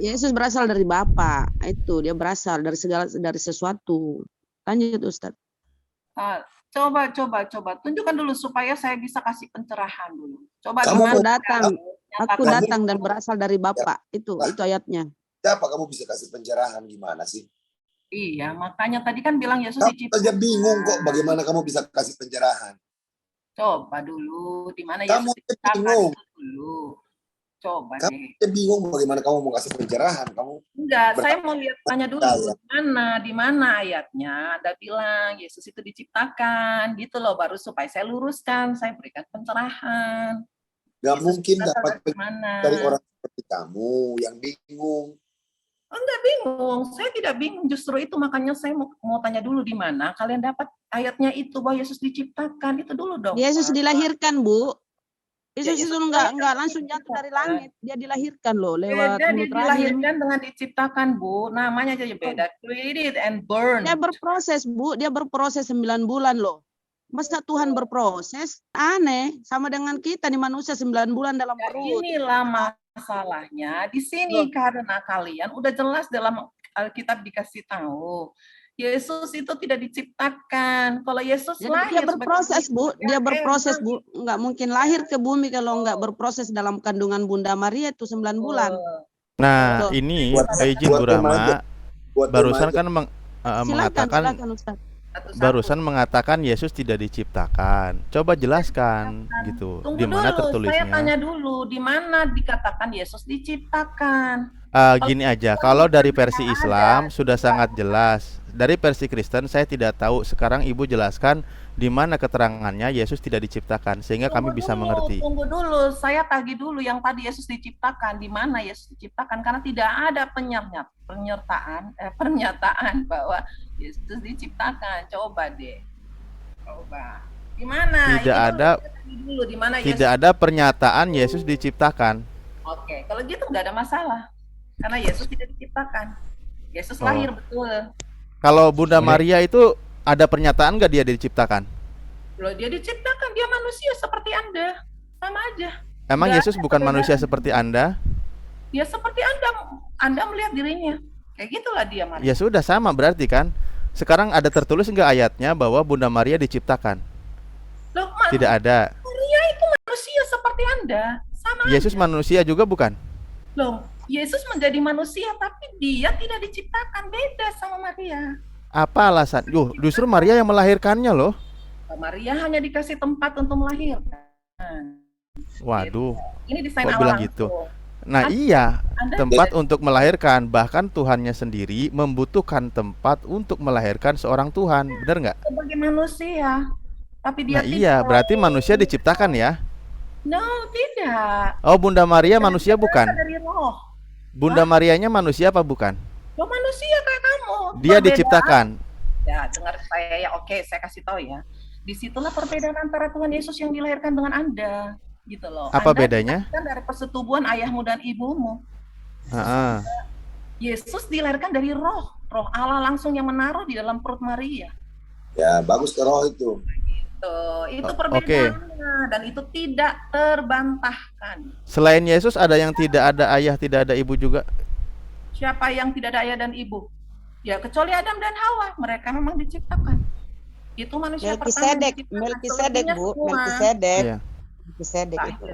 Yesus berasal dari Bapa. Itu dia berasal dari sesuatu. Lanjut Ustaz. Coba tunjukkan dulu supaya saya bisa kasih pencerahan dulu. Coba aku datang dan berasal dari Bapa. Itu ayatnya. Siapa kamu bisa kasih pencerahan gimana sih? Iya, makanya tadi kan bilang Yesus diciptakan. Kamu saja bingung kok bagaimana kamu bisa kasih pencerahan. Coba dulu di mana Yesus diciptakan dulu. Coba deh. Kamu bingung bagaimana kamu mau kasih pencerahan. Enggak, saya mau tanya dulu di mana ayatnya Anda bilang Yesus itu diciptakan gitu loh, baru supaya saya luruskan, saya berikan pencerahan. Gak mungkin dapat dari orang seperti kamu yang bingung. Enggak bingung, saya tidak bingung, justru itu makanya saya mau tanya dulu di mana kalian dapat ayatnya itu bahwa Yesus diciptakan, itu dulu dong. Yesus dilahirkan, Bu. Yesus itu enggak langsung jatuh dari langit, dia dilahirkan loh lewat mulut rahim. Dia dilahirkan dengan diciptakan, Bu. Namanya aja beda. Created and born. Dia berproses, Bu. Dia berproses 9 bulan loh. Masa Tuhan berproses? Aneh, sama dengan kita nih manusia 9 bulan dalam perut. Inilah masalahnya di sini karena kalian udah jelas dalam Alkitab dikasih tahu. Yesus itu tidak diciptakan. Kalau Yesus lahir, dia berproses, Bu. Dia berproses, Bu. Enggak mungkin lahir ke bumi kalau enggak berproses dalam kandungan Bunda Maria itu 9 bulan. Nah, ini izin Bu Rama. Barusan kan mengatakan barusan mengatakan Yesus tidak diciptakan. Coba jelaskan gitu. Di mana tertulisnya? Saya tanya dulu, di mana dikatakan Yesus diciptakan? Gini aja, kalau dari versi Islam sudah sangat jelas. Dari versi Kristen saya tidak tahu. Sekarang Ibu jelaskan di mana keterangannya Yesus tidak diciptakan sehingga kami bisa mengerti. Tunggu dulu, saya tagih dulu yang tadi Yesus diciptakan, di mana Yesus diciptakan, karena tidak ada pernyataan bahwa Yesus diciptakan. Coba deh. Coba. Di mana? Tidak ada dulu, di mana Tidak ada pernyataan Yesus diciptakan. Oke, kalau gitu nggak ada masalah. Karena Yesus tidak diciptakan. Yesus lahir betul. Kalau Bunda Maria itu ada pernyataan nggak dia diciptakan? Loh, dia diciptakan, dia manusia seperti Anda. Sama aja. Emang Yesus bukan manusia seperti Anda? Ya seperti Anda melihat dirinya. Kayak gitulah dia Maria. Ya sudah sama berarti kan. Sekarang ada tertulis nggak ayatnya bahwa Bunda Maria diciptakan? Loh, tidak ada. Maria itu manusia seperti Anda. Sama Yesus aja. Manusia juga bukan? Loh, Yesus menjadi manusia tapi dia tidak diciptakan, beda sama Maria. Apa alasan? Justru Maria yang melahirkannya loh. Maria hanya dikasih tempat untuk melahirkan. Waduh. Ini desain kok bilang gitu. Nah, iya, tempat untuk melahirkan. Bahkan Tuhannya sendiri membutuhkan tempat untuk melahirkan seorang Tuhan. Benar nggak? Sebagai manusia. Tapi dia iya, berarti manusia diciptakan ya? No, tidak. Oh, Bunda Maria manusia bukan? Dari roh. Bunda Marianya manusia apa bukan? Lo manusia kayak kamu. Dia diciptakan. Ya, dengar saya ya. Oke, saya kasih tahu ya. Disitulah perbedaan antara Tuhan Yesus yang dilahirkan dengan Anda, gitu loh. Apa Anda bedanya? Dilahirkan dari persetubuhan ayahmu dan ibumu. Yesus dilahirkan dari roh Allah langsung yang menaruh di dalam perut Maria. Ya, bagus ke roh itu. Itu perbedaannya dan itu tidak terbantahkan. Selain Yesus ada yang tidak ada ayah, tidak ada ibu juga? Siapa yang tidak ada ayah dan ibu? Ya kecuali Adam dan Hawa, mereka memang diciptakan. Itu manusia Melkisedek, Bu, Melkisedek. Iya. Melkisedek itu.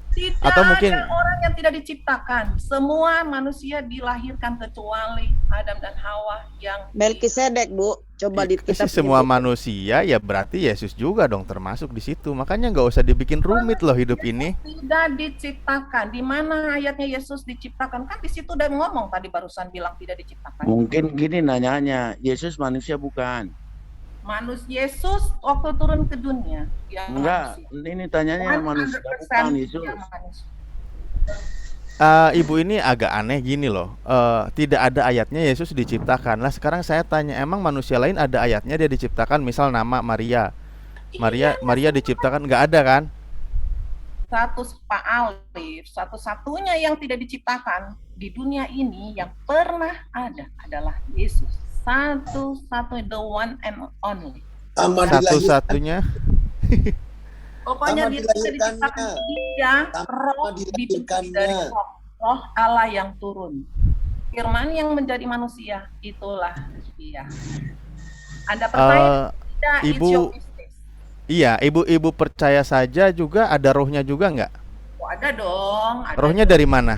Tidak atau mungkin ada orang yang tidak diciptakan. Semua manusia dilahirkan kecuali Adam dan Hawa yang Melkisedek, Bu. Coba di kitab semua manusia ya berarti Yesus juga dong termasuk di situ. Makanya nggak usah dibikin rumit loh hidup ini. Tidak diciptakan. Di mana ayatnya Yesus diciptakan? Kan di situ udah ngomong tadi barusan bilang tidak diciptakan. Mungkin gini nanyanya, Yesus manusia bukan? Yesus waktu turun ke dunia. Enggak, ini tanyanya manusia bukan Yesus. Ibu ini agak aneh gini loh. Tidak ada ayatnya Yesus diciptakan. Lah sekarang saya tanya, emang manusia lain ada ayatnya dia diciptakan? Misal nama Maria. Maria diciptakan, nggak ada kan? Pak Alif, satu-satunya yang tidak diciptakan di dunia ini yang pernah ada adalah Yesus. Satu-satunya, the one and only. Satu-satunya. Pokoknya dia tidak diciptakan, dia roh diciptakan dari roh. Roh Allah yang turun. Firman yang menjadi manusia, itulah dia. Anda percaya tidak? It's Ibu, your business. iya, ibu percaya saja juga ada rohnya juga nggak? Oh, ada dong. Ada Rohnya dong. dari mana?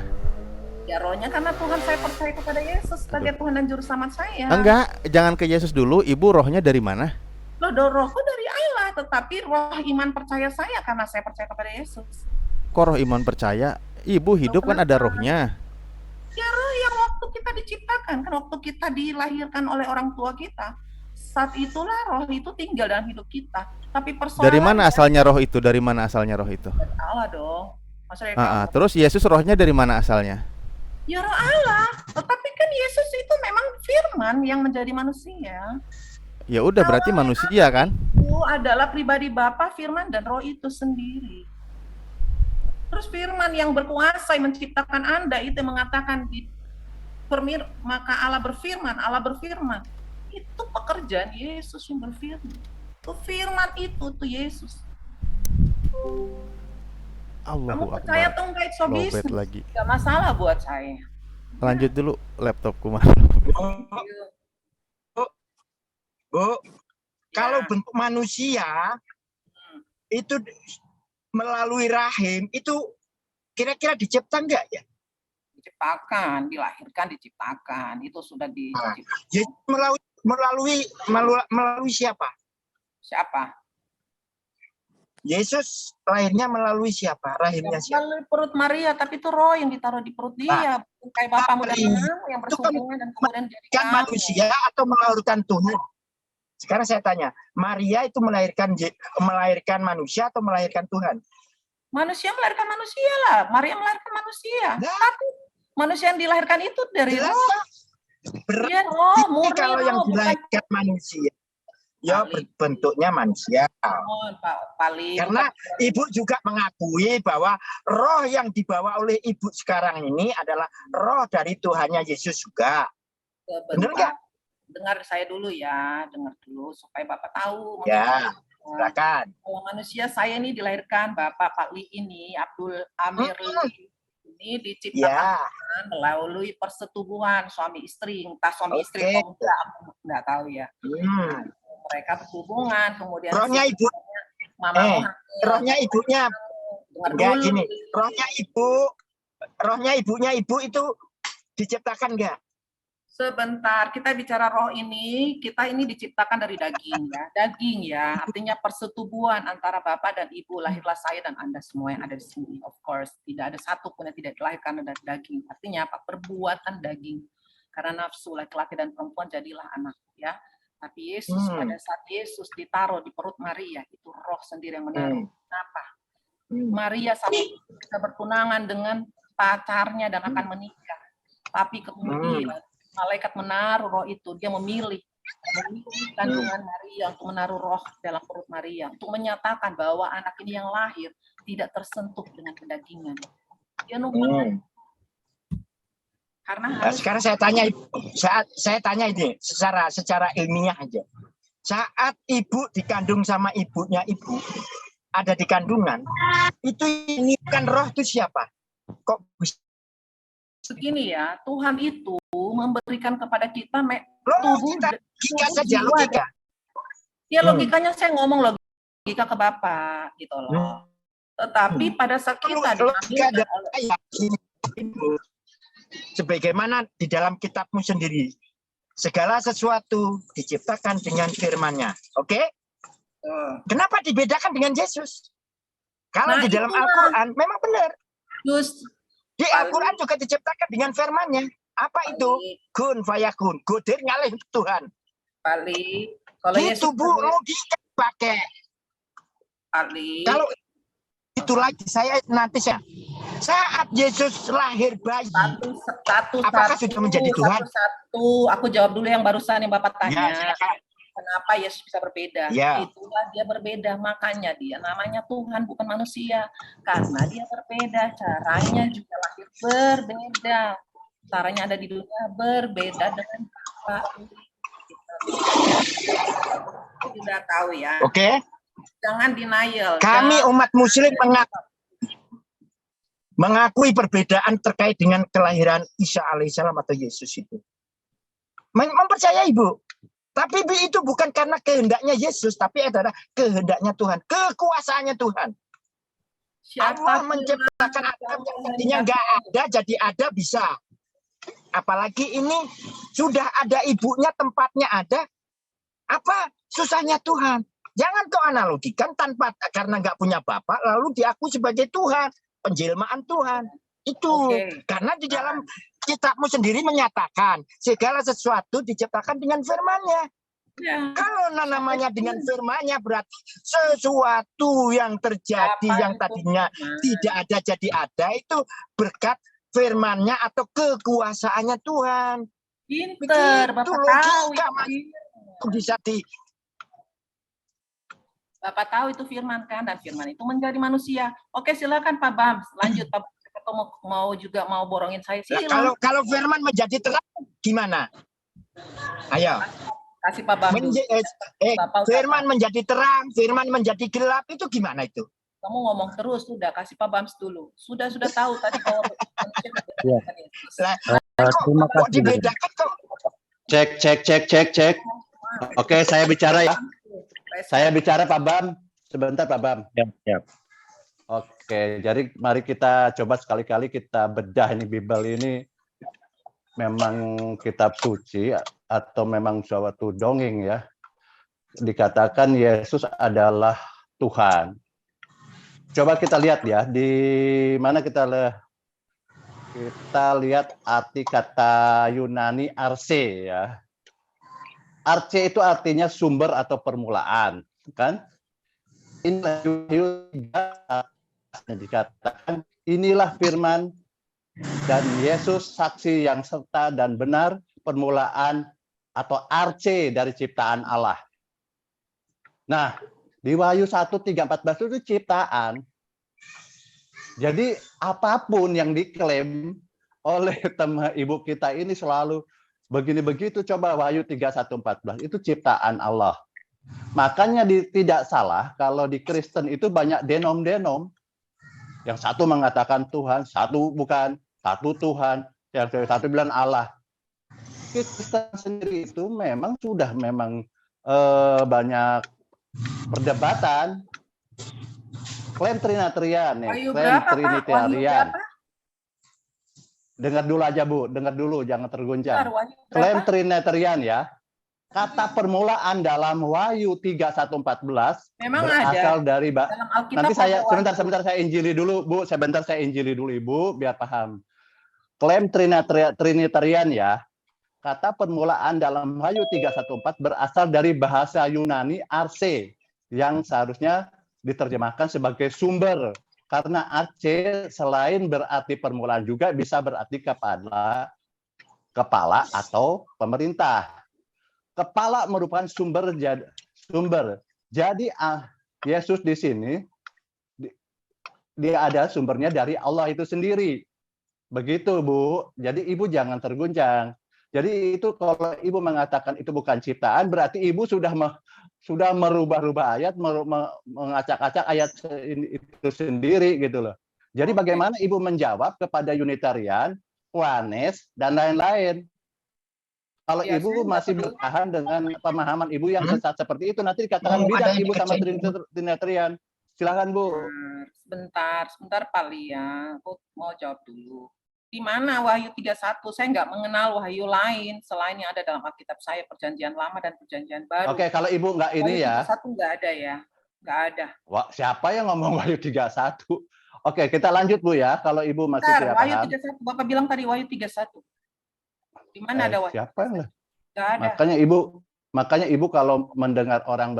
Ya rohnya karena Tuhan, saya percaya kepada Yesus sebagai Tuhan dan Juru Selamat saya. Enggak, jangan ke Yesus dulu. Ibu rohnya dari mana? Rohku dari Allah, tetapi roh iman percaya saya karena saya percaya kepada Yesus. Kok roh iman percaya? Ibu hidup kan ada rohnya. Ya roh yang waktu kita diciptakan, kan waktu kita dilahirkan oleh orang tua kita, saat itulah roh itu tinggal dalam hidup kita. Tapi persoalannya Dari mana asalnya roh itu? Dari mana asalnya roh itu? Allah dong. Maksudnya Terus Yesus rohnya dari mana asalnya? ya roh Allah. Tetapi kan Yesus itu memang firman yang menjadi manusia. Ya udah berarti manusia kan? Itu adalah pribadi Bapa, firman dan roh itu sendiri. Terus firman yang berkuasa yang menciptakan Anda itu mengatakan maka Allah berfirman. Itu pekerjaan Yesus yang berfirman. Itu firman itu tuh Yesus. Allahu Kamu percaya Akbar. atau enggak, it's Lobet lagi. Gak masalah buat saya. Lanjut dulu laptopku mah. Bu, kalau bentuk manusia itu melalui rahim itu kira-kira dicipta enggak ya? Diciptakan, dilahirkan, diciptakan. Itu sudah diciptakan. Jadi melalui siapa? Siapa? Yesus lahirnya melalui siapa? Rahimnya siapa? Melalui perut Maria, tapi itu roh yang ditaruh di perut dia. Bukan kayak Bapamu dan Ibumu yang bersambungan dan kemudian jadi Kan kamu. manusia atau melahirkan Tuhan? Sekarang saya tanya, Maria itu melahirkan manusia atau melahirkan Tuhan? Manusia melahirkan manusia lah. Maria melahirkan manusia. Nah, Tapi manusia yang dilahirkan itu dari jelas roh. lah. Dia roh, Berarti murni kalau yang roh, bukan dilahirkan manusia, ya bentuknya manusia. Pak Pali. Karena ibu juga mengakui bahwa roh yang dibawa oleh ibu sekarang ini adalah roh dari Tuhannya Yesus juga. Benar nggak? Dengar saya dulu ya, dengar dulu supaya Bapak tahu. Ya, silakan. Kalau manusia saya ini dilahirkan, Bapak Pak Li ini, Abdul Amir Li, ini diciptakan melalui persetubuhan suami istri. Entah suami istri atau enggak, aku nggak tahu ya. Mereka berhubungan, kemudian rohnya ibu, rohnya ibunya, enggak gini, rohnya ibunya ibu itu diciptakan enggak? Sebentar, kita bicara roh ini, kita ini diciptakan dari daging ya, artinya persetubuhan antara Bapak dan Ibu, lahirlah saya dan Anda semua yang ada di sini, of course, tidak ada satu pun yang tidak dilahirkan dari daging, artinya apa? Perbuatan daging, karena nafsu laki-laki dan perempuan jadilah anak, ya. Tapi Yesus, pada saat Yesus ditaruh di perut Maria, itu roh sendiri yang menaruh. Kenapa? Maria sampai bisa bertunangan dengan pacarnya dan akan menikah, tapi kemudian malaikat menaruh roh itu, dia memilih kandungan Maria untuk menaruh roh dalam perut Maria, untuk menyatakan bahwa anak ini yang lahir tidak tersentuh dengan kedagingan. Dia numpang. Karena sekarang saya tanya ini secara ilmiah aja. Saat ibu dikandung sama ibunya ibu, ada di kandungan, itu ini kan roh itu siapa? Kok begini ya, Tuhan itu memberikan kepada kita tubuh logika saja, logika. Ya logikanya saya ngomong logika ke Bapak gitu loh. Tetapi pada saat kita diambil sebagaimana di dalam kitabmu sendiri, segala sesuatu diciptakan dengan firman-Nya. Oke? Kenapa dibedakan dengan Yesus? Kalau di dalam Al-Quran memang benar. Di Al-Quran juga diciptakan dengan firman-Nya. Apa itu? Kun fayakun. Godir ngalih Tuhan. Pali. Kalau itu Bu, logika pakai. Pali. Kalau itu lagi saat Yesus lahir bayi, apakah sudah menjadi Tuhan? Aku jawab dulu yang barusan yang Bapak tanya. Ya, kenapa Yesus bisa berbeda? Ya. Itulah dia berbeda, makanya dia namanya Tuhan bukan manusia. Karena dia berbeda, caranya juga lahir berbeda. Caranya ada di dunia berbeda dengan Bapak. Sudah tahu ya. Oke. Jangan denial. Kami umat muslim mengakui perbedaan terkait dengan kelahiran Isa alaihissalam atau Yesus itu. Mempercayai, Bu. Tapi itu bukan karena kehendaknya Yesus, tapi adalah kehendaknya Tuhan, kekuasaannya Tuhan. Allah menciptakan Adam yang tadinya nggak ada, jadi ada bisa. Apalagi ini sudah ada ibunya, tempatnya ada. Apa susahnya Tuhan? Jangan kau analogikan karena nggak punya bapak, lalu diakui sebagai Tuhan, penjelmaan Tuhan. Itu karena di dalam kitabmu sendiri menyatakan segala sesuatu diciptakan dengan firman-Nya. Ya. Kalau namanya dengan firman-Nya berarti sesuatu yang terjadi yang tadinya tidak ada jadi ada, itu berkat firman-Nya atau kekuasaannya Tuhan. Pinter, Bapak tahu itu bisa Bapak tahu itu firman kan, dan firman itu menjadi manusia. Oke, silakan Pak Bam, lanjut Pak. Mau borongin saya sih. Kalau firman menjadi terang gimana? Ayo. Kasih Pak Bam. Firman menjadi terang, firman menjadi gelap, itu gimana itu? Kamu ngomong terus, sudah kasih Pak Bams dulu. Sudah tahu tadi kalau kok dibedakan kok? Cek. Oke, saya bicara ya. Saya bicara Pak Bam. Sebentar Pak Bam. Ya. Oke, jadi mari kita coba sekali-kali kita bedah ini Bible ini memang kitab suci atau memang suatu dongeng ya. Dikatakan Yesus adalah Tuhan. Coba kita lihat ya, di mana kita lihat arti kata Yunani arche ya. Arche itu artinya sumber atau permulaan, kan? Dikatakan inilah firman dan Yesus saksi yang serta dan benar, permulaan atau arche dari ciptaan Allah. Nah, di Wahyu 1:3-14 itu ciptaan. Jadi apapun yang diklaim oleh teman ibu kita ini selalu begini begitu. Coba Wahyu 3:1-14 itu ciptaan Allah. Makanya tidak salah kalau di Kristen itu banyak denom-denom. Yang satu mengatakan Tuhan, satu bukan, satu Tuhan, yang satu bilang Allah. Kristen sendiri itu memang sudah banyak perdebatan. Klaim Trinitarian ya, klaim Trinitarian. Dengar dulu aja Bu, dengar dulu, jangan terguncang. Klaim Trinitarian ya. Kata permulaan dalam Wahyu 3:1-14 memang berasal ada. dari nanti saya sebentar saya injili dulu Bu, saya injili dulu Ibu biar paham. Klaim Trinitarian ya. Kata permulaan dalam Wahyu 3:1-4 berasal dari bahasa Yunani arche yang seharusnya diterjemahkan sebagai sumber. Karena arche selain berarti permulaan juga bisa berarti kepala atau pemerintah. Kepala merupakan sumber. Jadi Yesus di sini dia ada sumbernya dari Allah itu sendiri. Begitu Bu. Jadi Ibu jangan terguncang. Jadi itu kalau Ibu mengatakan itu bukan ciptaan, berarti Ibu sudah merubah-rubah ayat, mengacak-acak ayat itu sendiri gitu loh. Jadi bagaimana Ibu menjawab kepada Unitarian, Oneness, dan lain-lain? Kalau Ibu masih bertahan dengan pemahaman Ibu yang sesat seperti itu, nanti dikatakan beda Ibu sama Trinitarian. Silakan Bu. Sebentar Pak Lia, aku mau jawab dulu. Di mana Wahyu 3:1? Saya nggak mengenal Wahyu lain selain yang ada dalam Alkitab saya, Perjanjian Lama dan Perjanjian Baru. Oke, kalau Ibu nggak ini Wahyu ya. 3:1 nggak ada ya, nggak ada. Wah, siapa yang ngomong Wahyu 3:1? Oke, kita lanjut Bu ya. Kalau Ibu masih tidak Wahyu paham. 3:1, Bapak bilang tadi Wahyu 3:1. Di mana ada Wahyu? Siapa yang? Nggak ada. Makanya Ibu kalau mendengar orang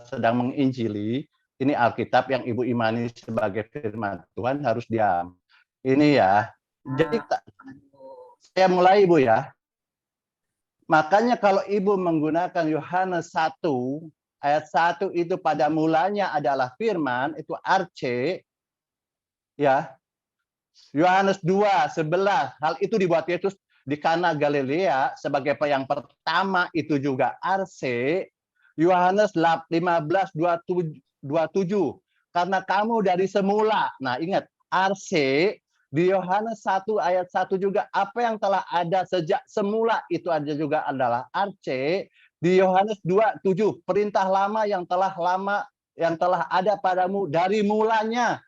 sedang menginjili, ini Alkitab yang Ibu imani sebagai firman Tuhan harus diam. Ini ya. Jadi saya mulai Ibu ya. Makanya kalau Ibu menggunakan Yohanes 1 ayat 1 itu pada mulanya adalah firman, itu arche ya. Yohanes 2:11 hal itu dibuat Yesus di Kana Galilea sebagai yang pertama, itu juga arche. Yohanes 15:27 karena kamu dari semula. Nah, ingat arche Di Yohanes 1 ayat 1 juga apa yang telah ada sejak semula itu ada juga adalah arche. Di Yohanes 2:7 perintah lama yang telah ada padamu dari mulanya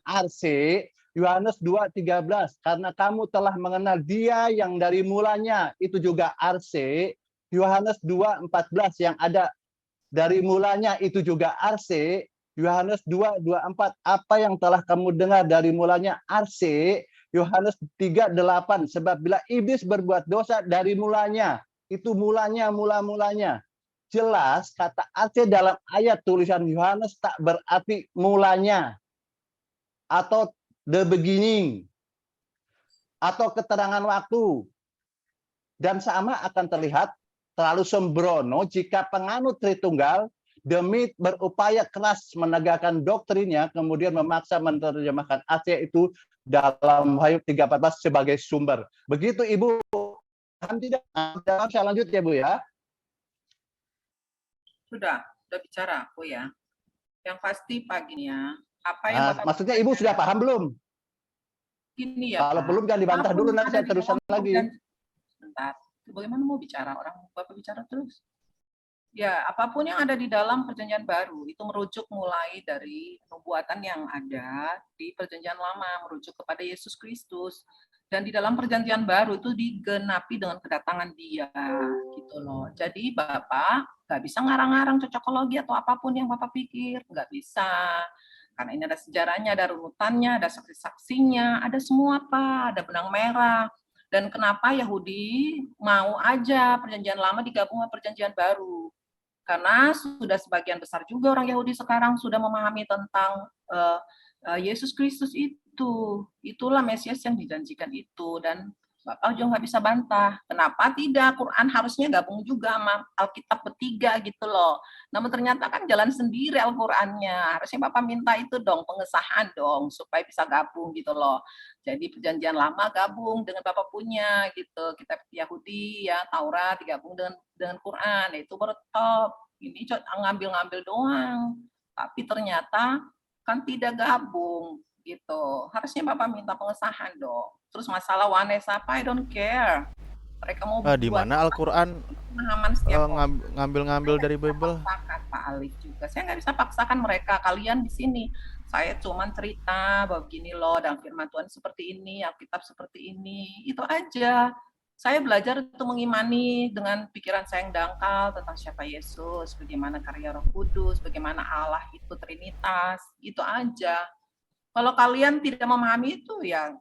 arche. Yohanes 2:13 karena kamu telah mengenal Dia yang dari mulanya itu juga arche. Yohanes 2:14 yang ada dari mulanya itu juga arche. Yohanes 2:24 apa yang telah kamu dengar dari mulanya arche. Yohanes 3:8 sebab bila iblis berbuat dosa dari mulanya itu mulanya jelas kata arche dalam ayat tulisan Yohanes tak berarti mulanya atau the beginning atau keterangan waktu, dan sama akan terlihat terlalu sembrono jika penganut Tritunggal demi berupaya keras menegakkan doktrinnya, kemudian memaksa menerjemahkan arche itu dalam Wahyu 3:14 sebagai sumber. Begitu Ibu. Tidak. Saya lanjut ya Bu ya. Sudah bicara aku ya. Yang pasti paginya apa yang Bapak maksudnya Ibu sudah paham belum? Ini ya. Kalau belum jangan dibantah dulu, nanti saya terusan lagi. Sebentar. Bagaimana mau bicara orang Bapak bicara terus? Ya, apapun yang ada di dalam Perjanjian Baru itu merujuk mulai dari nubuatan yang ada di Perjanjian Lama, merujuk kepada Yesus Kristus. Dan di dalam Perjanjian Baru itu digenapi dengan kedatangan Dia, gitu loh. Jadi Bapak nggak bisa ngarang-ngarang cocokologi atau apapun yang Bapak pikir, nggak bisa. Karena ini ada sejarahnya, ada runutannya, ada saksi-saksinya, ada semua Pak, ada benang merah. Dan kenapa Yahudi mau aja Perjanjian Lama digabung sama Perjanjian Baru? Karena sudah sebagian besar juga orang Yahudi sekarang sudah memahami tentang Yesus Kristus itu. Itulah Mesias yang dijanjikan itu. Dan Bapak juga nggak bisa bantah. Kenapa tidak? Quran harusnya gabung juga sama Alkitab bertiga gitu loh. Namun ternyata kan jalan sendiri Al-Qurannya. Harusnya Bapak minta itu dong, pengesahan dong, supaya bisa gabung gitu loh. Jadi Perjanjian Lama gabung dengan Bapak punya gitu. Kitab Yahudi ya, Taurat digabung dengan Quran. Itu baru top. Ini ngambil-ngambil doang. Tapi ternyata kan tidak gabung gitu. Harusnya Bapak minta pengesahan dong. Terus masalah Wanesa apa, I don't care. Mereka mau di mana Al-Qur'an ngambil-ngambil dari Bible? Paksakan Pak Alif juga. Saya nggak bisa paksakan mereka. Kalian di sini. Saya cuma cerita bahwa begini loh, dalam firman Tuhan seperti ini, Alkitab seperti ini. Itu aja. Saya belajar untuk mengimani dengan pikiran saya yang dangkal tentang siapa Yesus, bagaimana karya Roh Kudus, bagaimana Allah itu Trinitas. Itu aja. Kalau kalian tidak memahami itu, ya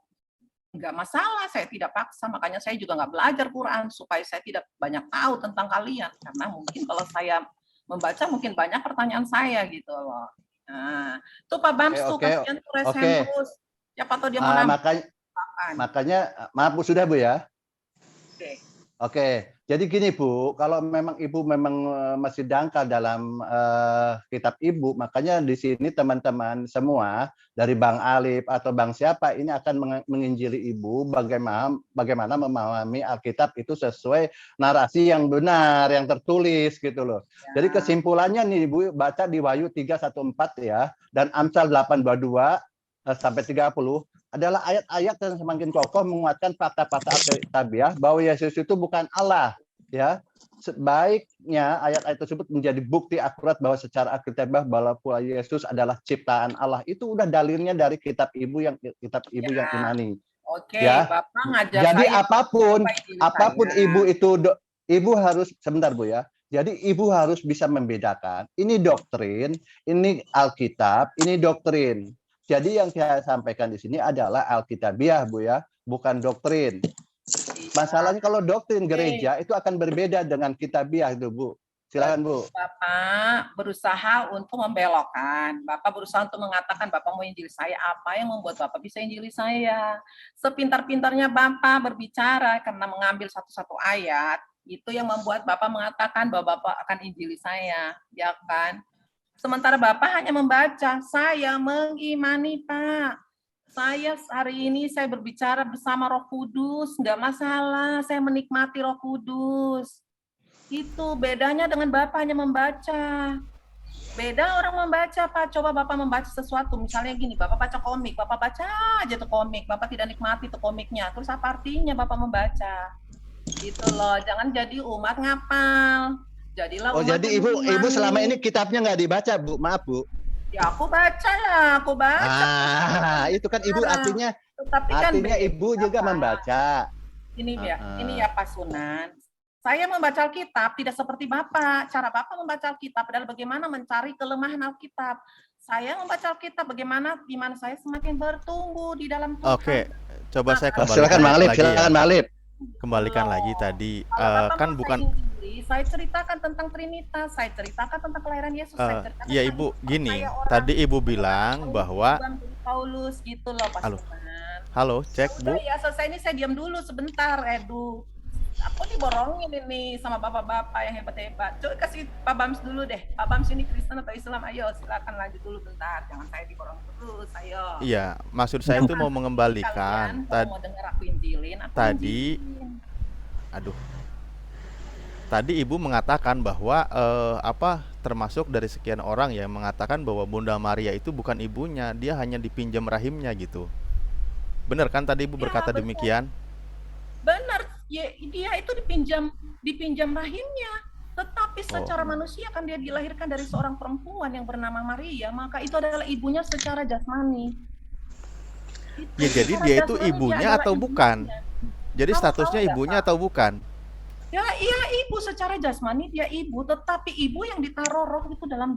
nggak masalah, saya tidak paksa. Makanya saya juga nggak belajar Quran, supaya saya tidak banyak tahu tentang kalian. Karena mungkin kalau saya membaca, mungkin banyak pertanyaan saya gitu loh. Nah, tuh Pak Bams tuh, kasihan tuh Resenus. Siapa tahu dia mau nambah. Makanya, maaf Bu, sudah Bu ya? Oke. Jadi gini Bu, kalau memang Ibu memang masih dangkal dalam kitab Ibu, makanya di sini teman-teman semua dari Bang Alif atau Bang siapa ini akan menginjili Ibu bagaimana memahami Alkitab itu sesuai narasi yang benar, yang tertulis gitu loh. Ya. Jadi kesimpulannya nih Ibu baca di Wahyu 3:1-4 ya, dan Amsal 8:22 sampai 30 adalah ayat-ayat yang semakin kokoh menguatkan fakta-fakta Alkitabiah bahwa Yesus itu bukan Allah, ya. Sebaiknya ayat-ayat tersebut menjadi bukti akurat bahwa secara Alkitabiah bahwa Yesus adalah ciptaan Allah. Itu udah dalilnya dari kitab Ibu yang imani. Oke, ya. Bapak ngajar jadi saya apapun Ibu itu Ibu harus sebentar Bu ya. Jadi Ibu harus bisa membedakan ini doktrin, ini Alkitab, ini doktrin. Jadi yang saya sampaikan di sini adalah Alkitabiah, Bu ya, bukan doktrin. Masalahnya kalau doktrin gereja itu akan berbeda dengan Kitabiah itu, Bu. Silakan, Bu. Bapak berusaha untuk membelokkan. Bapak berusaha untuk mengatakan Bapak mau injili saya, apa yang membuat Bapak bisa injili saya? Sepintar-pintarnya Bapak berbicara karena mengambil satu-satu ayat, itu yang membuat Bapak mengatakan bahwa Bapak akan injili saya, ya kan? Sementara Bapak hanya membaca, saya mengimani Pak. Saya hari ini saya berbicara bersama Roh Kudus, nggak masalah, saya menikmati Roh Kudus. Itu bedanya dengan Bapak hanya membaca. Beda orang membaca, Pak. Coba Bapak membaca sesuatu, misalnya gini, Bapak baca komik, Bapak baca aja tuh komik, Bapak tidak nikmati tuh komiknya. Terus apa artinya Bapak membaca? Gitu loh, jangan jadi umat ngapal. Jadilah Oh, umat jadi yang ibu memahami. selama ini kitabnya nggak dibaca, Bu? Maaf, Bu. Ya aku baca lah, aku baca. Itu kan ibu artinya Kan ibu juga Pak. membaca. Ini ya Pak Sunan. Saya membaca Alkitab tidak seperti Bapak. Cara Bapak membaca Alkitab adalah bagaimana mencari kelemahan Alkitab. Saya membaca Alkitab bagaimana gimana saya semakin bertumbuh di dalam Tuhan. Oke, coba saya kembalikan Silakan Bang Alif, lagi ya. silakan Bang Alif. Kembalikan lagi tadi Kalau Bapak kan mau bukan saya ceritakan tentang Trinitas, saya ceritakan tentang kelahiran Yesus, saya ceritakan ya tentang Ibu gini, saya orang tadi Ibu bilang bahwa Paulus gitu loh Pak Halo. Sunan. halo, cek Bu. Udah ya selesai ini saya diam dulu sebentar, Edu. Aku diborongin ini sama bapak-bapak yang hebat-hebat. Coba kasih Pak Bams dulu deh. Pak Bams ini Kristen atau Islam? Ayo silakan lanjut dulu bentar. Jangan saya diborong terus. Ayo. Iya, maksud saya itu mau mengembalikan Kalian mau dengar aku injilin? tadi tadi Ibu mengatakan bahwa termasuk dari sekian orang yang mengatakan bahwa Bunda Maria itu bukan ibunya, dia hanya dipinjam rahimnya gitu. Benar kan tadi Ibu berkata benar. demikian? Benar, ya, dia itu dipinjam rahimnya, tetapi secara manusia kan dia dilahirkan dari seorang perempuan yang bernama Maria, maka itu adalah ibunya secara jasmani. Ya jadi dia itu ibunya atau bukan? Jadi statusnya ibunya atau bukan? Ya iya ibu secara jasmani dia ibu, tetapi ibu yang ditaruh roh itu dalam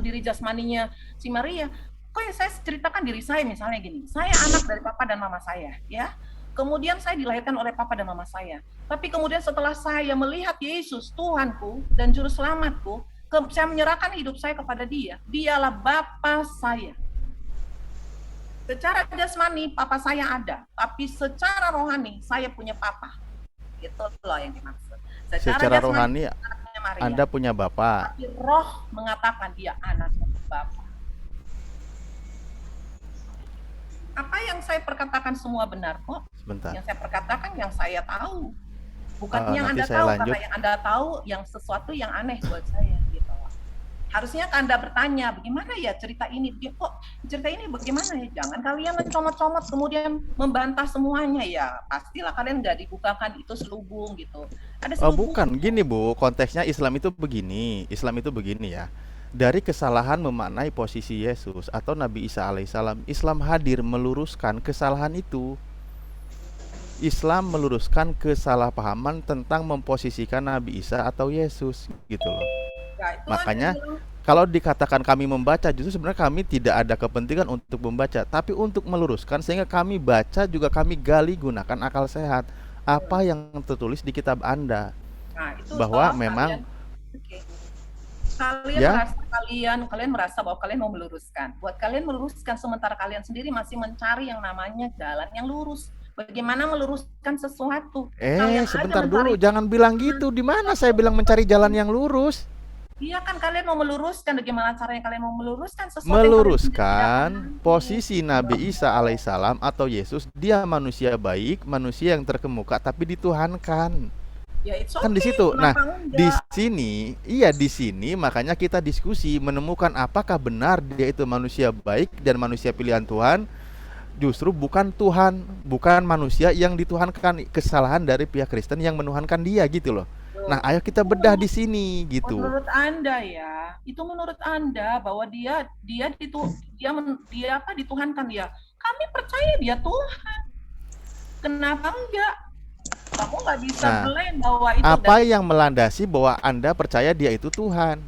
diri jasmaninya si Maria. Kok ya saya ceritakan diri saya misalnya gini, saya anak dari papa dan mama saya, ya. Kemudian saya dilahirkan oleh papa dan mama saya. Tapi kemudian setelah saya melihat Yesus, Tuhanku dan Juru Selamatku, saya menyerahkan hidup saya kepada dia. Dialah Bapa saya. Secara jasmani, papa saya ada. Tapi secara rohani, saya punya papa. Itu loh yang dimaksud. Secara rohani, Maria, Anda punya Bapa. Tapi roh mengatakan dia anak Bapa. Apa yang saya perkatakan semua benar kok. Sebentar. Yang saya perkatakan yang saya tahu. Bukan yang Anda saya tahu, lanjut. karena yang Anda tahu yang sesuatu yang aneh buat saya gitu. Harusnya Anda bertanya, bagaimana ya cerita ini? Cerita ini bagaimana ya? Jangan kalian mencomot-comot kemudian membantah semuanya ya. Pastilah kalian nggak dibukakan itu selubung gitu. Ada selubung. Bukan, gini Bu, konteksnya Islam itu begini ya. Dari kesalahan memaknai posisi Yesus atau Nabi Isa alaihissalam, Islam hadir meluruskan kesalahan itu. Islam meluruskan kesalahpahaman tentang memposisikan Nabi Isa atau Yesus gitu loh. Ya, Makanya kalau dikatakan kami membaca, justru sebenarnya kami tidak ada kepentingan untuk membaca, tapi untuk meluruskan sehingga kami baca juga kami gali gunakan akal sehat apa yang tertulis di kitab Anda. Nah, itu bahwa memang kalian merasa bahwa kalian mau meluruskan. Buat kalian meluruskan sementara kalian sendiri masih mencari yang namanya jalan yang lurus. Bagaimana meluruskan sesuatu? Sebentar dulu, jangan bilang gitu. Di mana saya bilang mencari jalan yang lurus? Iya kan kalian mau meluruskan, bagaimana caranya kalian mau meluruskan sesuatu? Meluruskan posisi Nabi Isa alaihissalam atau Yesus, dia manusia baik, manusia yang terkemuka tapi dituhankan. Ya, kan di situ. Nah, di sini makanya kita diskusi menemukan apakah benar dia itu manusia baik dan manusia pilihan Tuhan. Justru bukan Tuhan, bukan manusia yang dituhankan, kesalahan dari pihak Kristen yang menuhankan dia gitu loh. Nah, ayo kita bedah di sini gitu. Menurut Anda ya, itu menurut Anda bahwa dia dituhankan ya. Kami percaya dia Tuhan. Kenapa enggak? Kamu nggak bisa klaim bahwa itu apa yang melandasi bahwa Anda percaya dia itu Tuhan?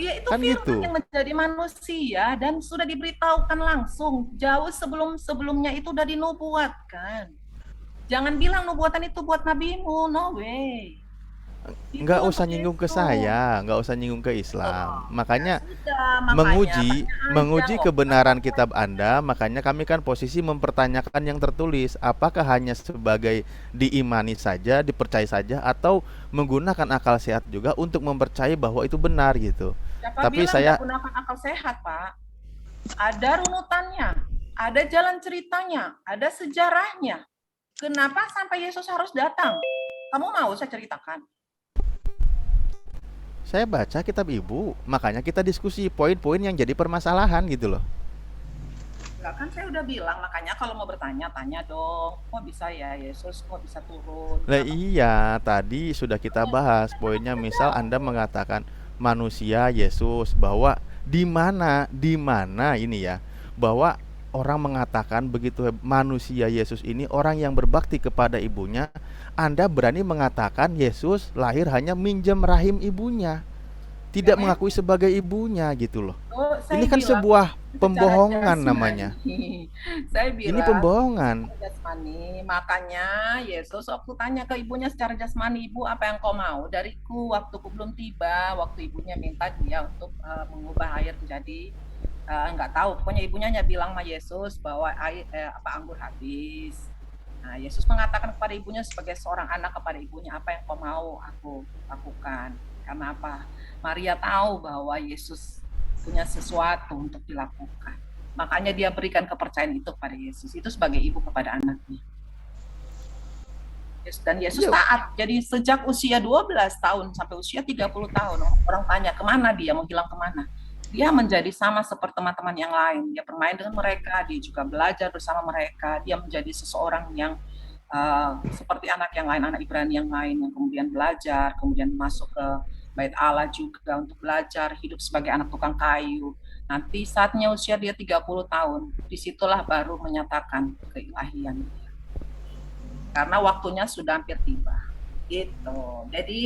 Dia itu kan firman gitu. yang menjadi manusia dan sudah diberitahukan langsung jauh sebelumnya itu udah dinubuatkan. Jangan bilang nubuatan itu buat nabimu, no way. Nggak usah nyinggung ke saya, nggak usah nyinggung ke Islam. Makanya menguji kebenaran kitab Anda, makanya kami kan posisi mempertanyakan yang tertulis. Apakah hanya sebagai diimani saja, dipercaya saja, atau menggunakan akal sehat juga untuk mempercayai bahwa itu benar gitu. Siapa Tapi bilang saya gunakan akal sehat, Pak. Ada runutannya, ada jalan ceritanya, ada sejarahnya. Kenapa sampai Yesus harus datang? Kamu mau saya ceritakan? Saya baca kitab ibu, makanya kita diskusi poin-poin yang jadi permasalahan gitu loh. Enggak, kan saya udah bilang, makanya kalau mau bertanya, tanya dong. Kok bisa ya Yesus, kok bisa turun? Lah iya, tadi sudah kita bahas poinnya, misal Anda mengatakan manusia Yesus, bahwa di mana ini ya, bahwa orang mengatakan begitu manusia Yesus ini orang yang berbakti kepada ibunya, Anda berani mengatakan Yesus lahir hanya minjem rahim ibunya, tidak mengakui sebagai ibunya gitu loh. Ini kan sebuah pembohongan namanya. Saya bilang Ini pembohongan. jasmani, makanya Yesus waktu tanya ke ibunya secara jasmani, ibu apa yang kau mau dariku, waktuku belum tiba, waktu ibunya minta dia untuk mengubah air menjadi nggak tahu, pokoknya ibunya hanya bilang sama Yesus bahwa anggur habis. Nah, Yesus mengatakan kepada ibunya sebagai seorang anak kepada ibunya, apa yang kau mau aku lakukan. Karena apa? Maria tahu bahwa Yesus punya sesuatu untuk dilakukan. Makanya dia berikan kepercayaan itu kepada Yesus. Itu sebagai ibu kepada anaknya. Dan Yesus taat. Jadi sejak usia 12 tahun sampai usia 30 tahun, orang tanya kemana dia, mau hilang kemana. Dia menjadi sama seperti teman-teman yang lain. Dia bermain dengan mereka, dia juga belajar bersama mereka. Dia menjadi seseorang yang seperti anak yang lain, anak Ibrani yang lain, yang kemudian belajar, kemudian masuk ke Bait Allah juga untuk belajar, hidup sebagai anak tukang kayu. Nanti saatnya usia dia 30 tahun, disitulah baru menyatakan keilahian dia. Karena waktunya sudah hampir tiba. Gitu. Jadi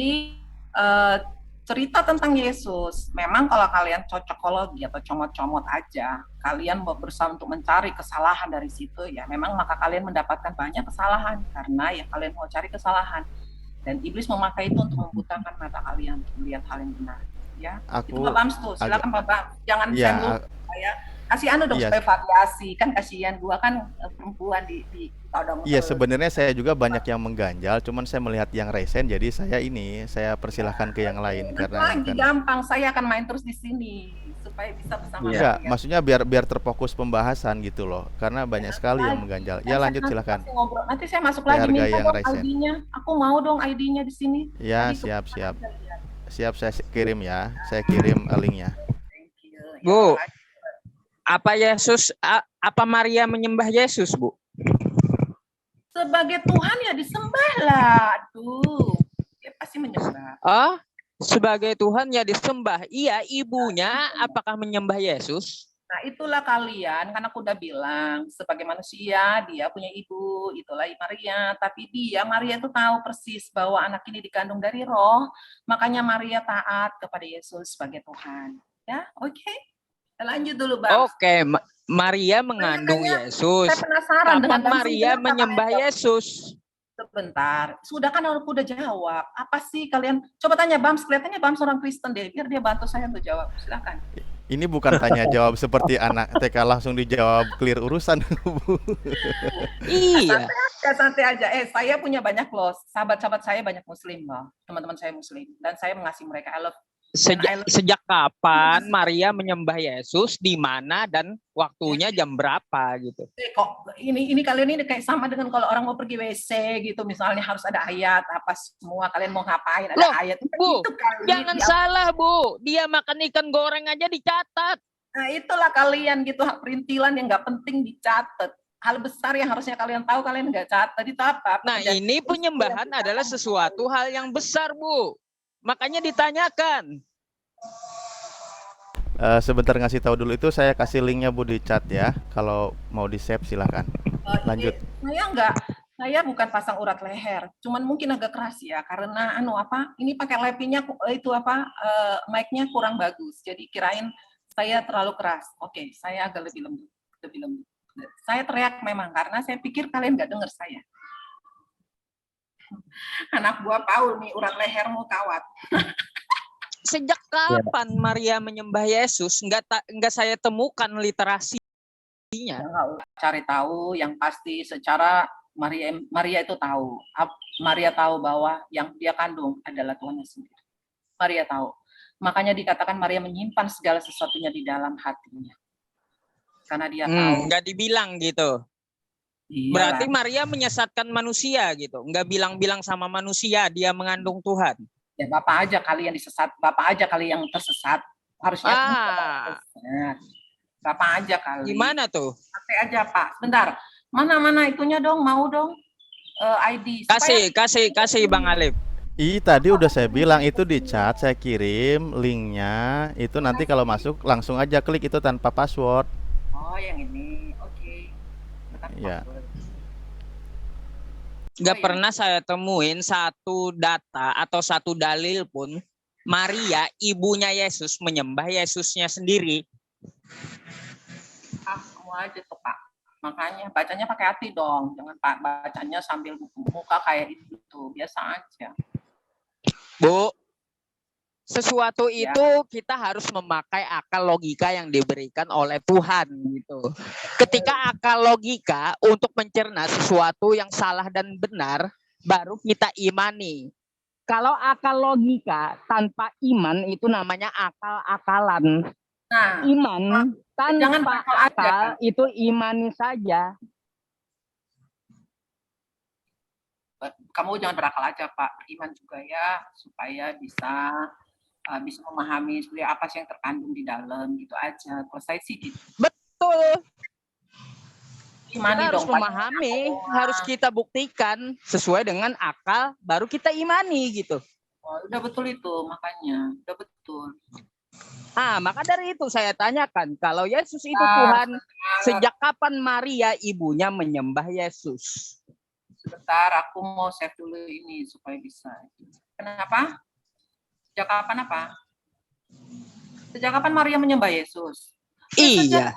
cerita tentang Yesus, memang kalau kalian cocokologi atau comot-comot aja, kalian mau berusaha untuk mencari kesalahan dari situ, ya memang maka kalian mendapatkan banyak kesalahan, karena ya kalian mau cari kesalahan. Dan iblis memakai itu untuk membutakan mata kalian untuk melihat hal yang benar. Ya, itu Pak Bams tuh, silakan Pak Bams. Jangan saya meluk, saya kasih dong supaya variasi, kan kasihan gua kan perempuan di todong. Iya, sebenarnya saya juga banyak yang mengganjal, cuman saya melihat yang resen, jadi saya persilahkan ke yang lain karena lagi gampang, saya akan main terus di sini supaya bisa bersama. Enggak, maksudnya biar terfokus pembahasan gitu loh, karena banyak sekali yang mengganjal. Ya lanjut silakan. Nanti saya masuk lagi minta dong ID-nya. Aku mau dong ID-nya di sini. Ya, siap. Siap, saya kirim ya. Saya kirim linknya. Bu, apa Maria menyembah Yesus, Bu? Sebagai Tuhan ya disembah lah. Aduh, dia pasti menyembah. Oh, sebagai Tuhan ya disembah. Iya, ibunya apakah menyembah Yesus? Nah, itulah kalian, kan aku udah bilang, sebagai manusia dia punya ibu, itulah Maria. Tapi Maria itu tahu persis bahwa anak ini dikandung dari Roh, makanya Maria taat kepada Yesus sebagai Tuhan. Ya, oke. Lanjut dulu, Bang. Oke, Maria mengandung Yesus. Saya penasaran dengan Maria menyembah Yesus. Sebentar, sudah kan aku udah jawab. Apa sih kalian? Coba tanya Bams, kelihatannya Bams orang Kristen deh, biar dia bantu saya untuk jawab. Silakan. Ini bukan tanya jawab seperti anak TK langsung dijawab clear urusan, Bu. Iya. Santai aja. Saya punya banyak loh, sahabat-sahabat saya banyak Muslim loh, teman-teman saya Muslim, dan saya mengasihi mereka. Sejak kapan Maria menyembah Yesus, di mana dan waktunya jam berapa gitu? Kok ini kalian ini kayak sama dengan kalau orang mau pergi WC gitu, misalnya harus ada ayat apa semua, kalian mau ngapain ada ayat. Bu, gitu, jangan salah Bu, dia makan ikan goreng aja dicatat. Nah itulah kalian gitu, hak perintilan yang nggak penting dicatat. Hal besar yang harusnya kalian tahu kalian nggak catat, itu apa? Nah ini penyembahan adalah sesuatu hal yang besar Bu. Makanya ditanyakan. Sebentar ngasih tahu dulu itu, saya kasih linknya Bu di chat ya. Kalau mau di save silahkan. Lanjut. Saya bukan pasang urat leher, cuman mungkin agak keras ya karena ini pakai lapnya mic-nya kurang bagus. Jadi kirain saya terlalu keras. Oke, saya agak lebih lembut. Saya teriak memang karena saya pikir kalian nggak dengar saya. Anak buah Paul nih, urat lehermu kawat. Sejak kapan Maria menyembah Yesus? Enggak saya temukan literasinya. Cari tahu yang pasti secara Maria itu tahu. Maria tahu bahwa yang dia kandung adalah Tuhan sendiri. Maria tahu. Makanya dikatakan Maria menyimpan segala sesuatunya di dalam hatinya. Karena dia tahu. Enggak dibilang gitu. Iyalah. Berarti Maria menyesatkan manusia gitu. Enggak bilang-bilang sama manusia dia mengandung Tuhan. Ya Bapak aja kali yang disesat, Bapak aja kali yang tersesat. Harusnya Bapak aja kali. Gimana tuh? Santai aja Pak. Bentar. Mana itunya dong, mau dong ID. Kasih Bang Alif. Tadi udah saya bilang itu di chat, saya kirim linknya. Itu nanti kalau masuk langsung aja klik itu tanpa password. Oh, yang ini. Oke. Ya. Nggak pernah saya temuin satu data atau satu dalil pun Maria, ibunya Yesus, menyembah Yesusnya sendiri. Kamu aja tuh Pak. Makanya bacanya pakai hati dong. Jangan Pak bacanya sambil muka kayak itu. Biasa aja. Bu, sesuatu itu kita harus memakai akal logika yang diberikan oleh Tuhan gitu. Ketika akal logika untuk mencerna sesuatu yang salah dan benar, baru kita imani. Kalau akal logika tanpa iman itu namanya akal-akalan. Nah, iman tanpa akal aja, itu imani saja. Kamu jangan berakal aja Pak, beriman juga ya, supaya bisa memahami sebenarnya apa sih yang terkandung di dalam, gitu aja. Kalau saya sih gitu. Betul. Imani kita harus dong, memahami, harus kita buktikan sesuai dengan akal, baru kita imani gitu. Oh, udah betul itu, makanya udah betul. Maka dari itu saya tanyakan, kalau Yesus itu Tuhan, sejak kapan Maria ibunya menyembah Yesus? Sebentar, aku mau save dulu ini supaya bisa. Kenapa? Sejak kapan apa? Sejak kapan Maria menyembah Yesus? Iya.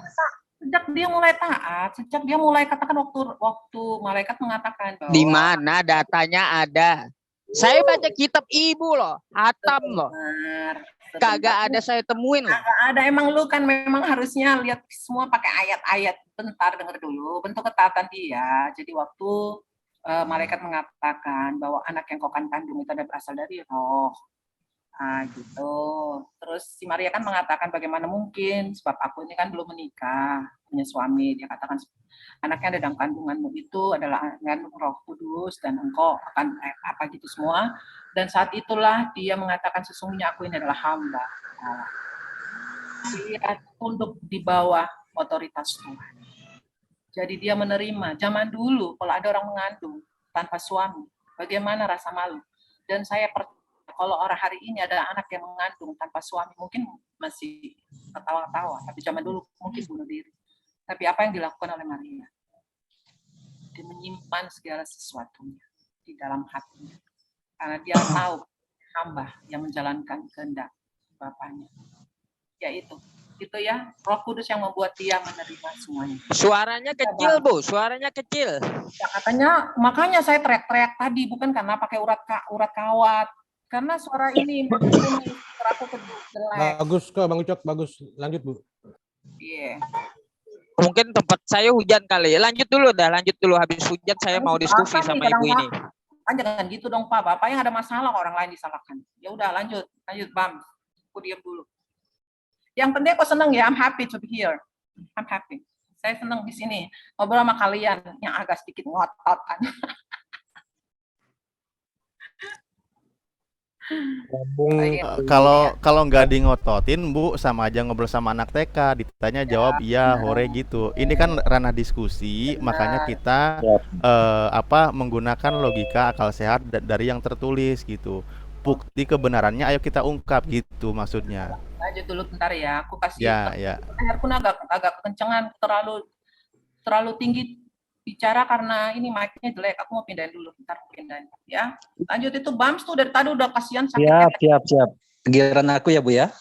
Sejak dia mulai taat, sejak dia mulai katakan waktu malaikat mengatakan bahwa. Di mana datanya ada? Saya baca kitab ibu loh, Hatam loh. Kagak ada saya temuin loh. Kagak ada, emang lu kan memang harusnya lihat semua pakai ayat-ayat. Bentar, denger dulu. Bentuk ketaatan dia. Jadi waktu malaikat mengatakan bahwa anak yang kau kandung itu ada berasal dari roh. Gitu. Terus si Maria kan mengatakan bagaimana mungkin, sebab aku ini kan belum menikah, punya suami. Dia katakan anaknya ada dalam kandunganmu itu adalah mengandung Roh Kudus dan engkau akan apa gitu semua. Dan saat itulah dia mengatakan sesungguhnya aku ini adalah hamba. Dia tunduk di bawah otoritas Tuhan. Jadi dia menerima. Zaman dulu kalau ada orang mengandung tanpa suami, bagaimana rasa malu? Dan saya percaya kalau orang hari ini ada anak yang mengandung tanpa suami, mungkin masih ketawa-tawa. Tapi zaman dulu mungkin bunuh diri. Tapi apa yang dilakukan oleh Maria? Dia menyimpan segala sesuatunya di dalam hatinya. Karena dia tahu hamba yang menjalankan kehendak Bapaknya. Ya itu ya, Roh Kudus yang membuat dia menerima semuanya. Suaranya kecil, Bu, suaranya kecil. Ya, katanya, makanya saya teriak-teriak tadi, bukan karena pakai urat kawat. Karena suara ini, suara aku jelek. Bagus kok, Bang Ucok, bagus. Lanjut, Bu. Iya. Mungkin tempat saya hujan kali ya. Lanjut dulu. Habis hujan saya mau diskusi sama ibu ini. Kan jangan gitu dong, Pak. Bapak yang ada masalah, orang lain disalahkan. Ya udah, lanjut, Bam. Aku diam dulu. Yang penting aku senang ya, I'm happy to be here. I'm happy. Saya senang di sini ngobrol sama kalian yang agak sedikit ngotot kan. Kalau nggak di ngototin, Bu, sama aja ngobrol sama anak TK, ditanya jawab iya, hore gitu. Ini kan ranah diskusi, makanya kita menggunakan logika akal sehat dari yang tertulis gitu. Bukti kebenarannya ayo kita ungkap gitu maksudnya. Lanjut dulu bentar ya, aku kasih. Ya. Aku agak kencengan, terlalu tinggi bicara karena ini mic-nya jelek. Aku mau pindahin dulu, bentar pindahin ya. Lanjut itu Bams tuh dari tadi udah kasihan sakitnya. Siap. Giliran aku ya, Bu ya.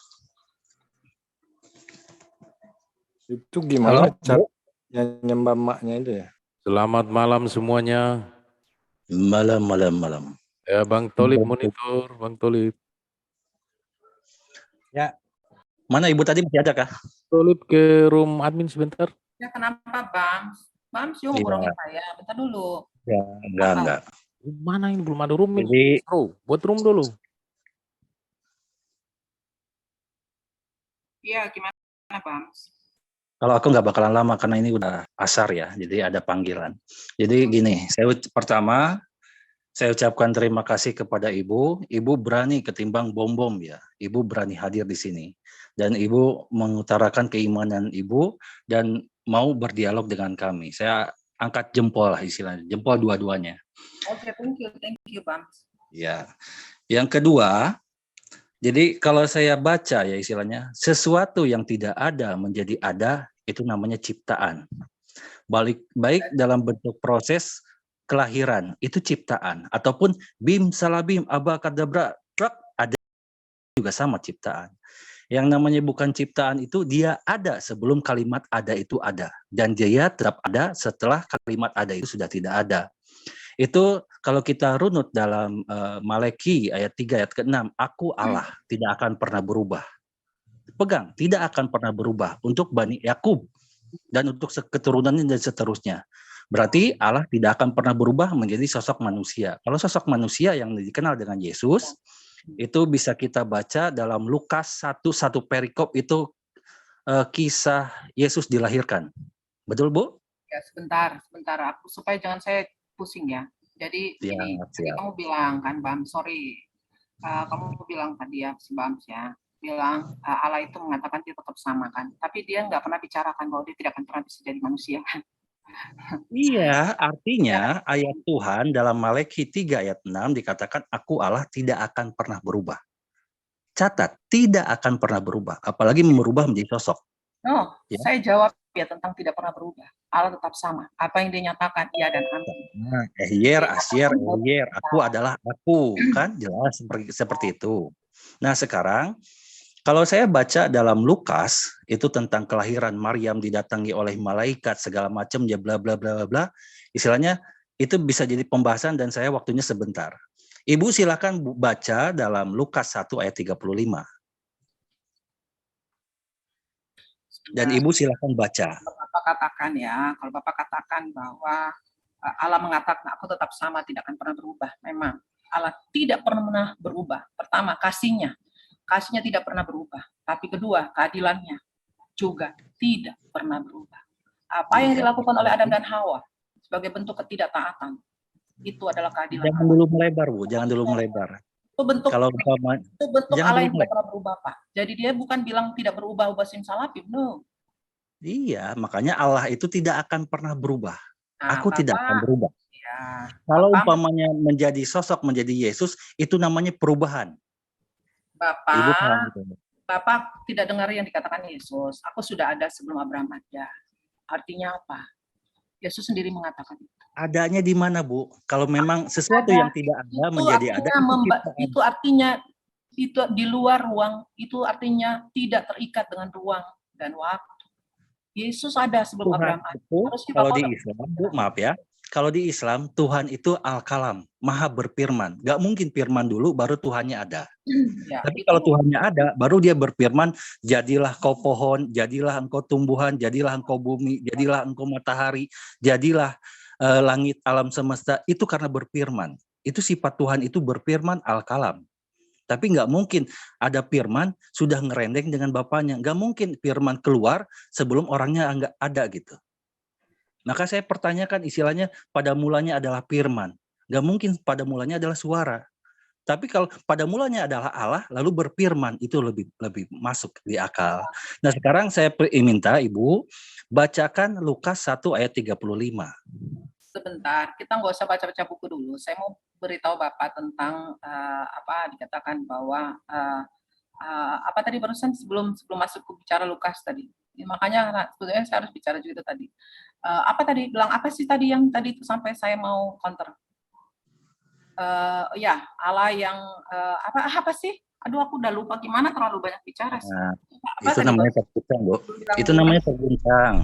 Itu gimana caranya nyembah maknya itu ya? Selamat malam semuanya. Malam. Ya, Bang Tolib monitor, Bang Tolib. Ya. Mana Ibu tadi masih ada kah? Tolib ke room admin sebentar. Ya kenapa Bams? Bams yuk ngomongin saya, bentar dulu. Ya, enggak. Mana ini belum ada room ini? Jadi, buat room dulu. Iya, gimana Bams? kalau aku nggak bakalan lama karena ini udah asar ya, jadi ada panggilan. Jadi gini, saya pertama Saya ucapkan terima kasih kepada Ibu. Ibu berani ketimbang bom-bom ya. Ibu berani hadir di sini. Dan Ibu mengutarakan keimanan Ibu dan mau berdialog dengan kami. Saya angkat jempol lah istilahnya. Jempol dua-duanya. Oke, thank you, Bang. Ya. Yang kedua, jadi kalau saya baca ya istilahnya, sesuatu yang tidak ada menjadi ada, itu namanya ciptaan. Baik dalam bentuk proses kelahiran, itu ciptaan. Ataupun bim salabim abakadabra, ada juga sama ciptaan. Yang namanya bukan ciptaan itu dia ada sebelum kalimat ada itu ada. Dan dia tetap ada setelah kalimat ada itu sudah tidak ada. Itu kalau kita runut dalam Maleki ayat 3 ayat ke-6, aku Allah tidak akan pernah berubah. Pegang, tidak akan pernah berubah untuk Bani Yakub dan untuk keturunannya dan seterusnya. Berarti Allah tidak akan pernah berubah menjadi sosok manusia. Kalau sosok manusia yang dikenal dengan Yesus, itu bisa kita baca dalam Lukas 1 perikop itu kisah Yesus dilahirkan. Betul, Bu? Ya, sebentar aku supaya jangan saya pusing ya. Jadi ini tadi kamu bilang kan, Bam, sorry. Kamu bilang tadi ya, si Bam ya, bilang Allah itu mengatakan dia tetap sama kan. Tapi dia nggak pernah bicarakan bahwa dia tidak akan pernah bisa jadi manusia. Iya, artinya ayat Tuhan dalam Maleki 3 ayat 6 dikatakan aku Allah tidak akan pernah berubah. Catat, tidak akan pernah berubah, apalagi merubah menjadi sosok. No, ya. Saya jawab ya tentang tidak pernah berubah. Allah tetap sama. Apa yang dia nyatakan, iya dan amin. Nah, Asyer, aku adalah aku, kan jelas seperti itu. Nah, sekarang kalau saya baca dalam Lukas itu tentang kelahiran Maryam didatangi oleh malaikat segala macam ya bla bla bla bla, istilahnya itu bisa jadi pembahasan dan saya waktunya sebentar. Ibu silakan baca dalam Lukas 1 ayat 35. Dan Ibu silakan baca. Kalau Bapak katakan ya, kalau Bapak katakan bahwa Allah mengatakan aku tetap sama, tidak akan pernah berubah. Memang Allah tidak pernah berubah. Pertama, kasihnya tidak pernah berubah. Tapi kedua, keadilannya juga tidak pernah berubah. Apa yang dilakukan oleh Adam dan Hawa sebagai bentuk ketidaktaatan, itu adalah keadilan. Jangan dulu melebar, Bu. Jangan dulu melebar. Itu bentuk, kalau itu bentuk Allah yang tidak pernah berubah, Pak. Jadi dia bukan bilang tidak berubah simsalabim, no. Iya, makanya Allah itu tidak akan pernah berubah. Nah, aku tidak akan berubah. Ya, kalau umpamanya menjadi sosok menjadi Yesus, itu namanya perubahan. Bapak tidak dengar yang dikatakan Yesus. Aku sudah ada sebelum Abraham ada. Artinya apa? Yesus sendiri mengatakan itu. Adanya di mana, Bu? Kalau memang sesuatu yang tidak ada menjadi ada, itu artinya itu di luar ruang, itu artinya tidak terikat dengan ruang dan waktu. Yesus ada sebelum Abraham ada. Kalau di Islam, Bu, maaf ya. Kalau di Islam, Tuhan itu Al-Kalam, Maha berfirman. Gak mungkin firman dulu, baru Tuhannya ada. Ya, tapi kalau Tuhannya ada, baru dia berfirman, jadilah kau pohon, jadilah engkau tumbuhan, jadilah engkau bumi, jadilah engkau matahari, jadilah langit alam semesta. Itu karena berfirman. Itu sifat Tuhan itu berfirman Al-Kalam. Tapi nggak mungkin ada firman sudah ngerendeng dengan bapaknya. Nggak mungkin firman keluar sebelum orangnya nggak ada gitu. Maka saya pertanyakan istilahnya pada mulanya adalah firman. Nggak mungkin pada mulanya adalah suara. Tapi kalau pada mulanya adalah Allah, lalu berfirman, itu lebih masuk di akal. Nah sekarang saya minta Ibu, bacakan Lukas 1 ayat 35. Sebentar, kita nggak usah baca-baca buku dulu. Saya mau beritahu Bapak tentang apa dikatakan bahwa apa tadi barusan sebelum masuk ke bicara Lukas tadi. Makanya sebetulnya saya harus bicara juga tadi. Apa tadi bilang apa sih tadi yang tadi itu sampai saya mau counter? Ya Allah yang apa sih? Aduh aku udah lupa, gimana terlalu banyak bicara sih. Nah, itu namanya terguncang, Bu. Itu namanya terguncang.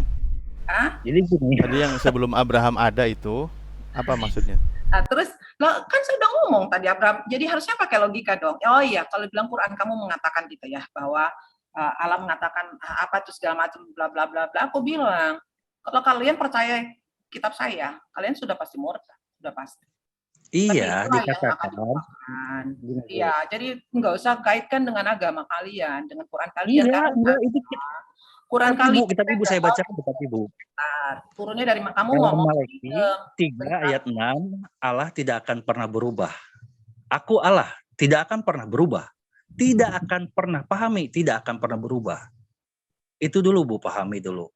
Jadi gini. Tadi yang sebelum Abraham ada itu apa maksudnya? Nah, terus kan saya udah ngomong tadi Abraham. Jadi harusnya pakai logika dong. Oh iya, kalau bilang Quran kamu mengatakan gitu ya bahwa Allah mengatakan apa itu segala macam bla bla bla bla. Aku bilang kalau kalian percaya kitab saya, kalian sudah pasti murtad, sudah pasti. Iya, dikatakan. Iya, jadi nggak usah kaitkan dengan agama kalian, dengan Quran kalian. Iya, itu Kurang kali. Kitab Ibu saya bacakan kitab Ibu. Turunnya dari kamu Dalam ngomong. Malaki 3 ayat 6, Allah tidak akan pernah berubah. Aku Allah, tidak akan pernah berubah. Tidak akan pernah, pahami, tidak akan pernah berubah. Itu dulu Bu, pahami dulu.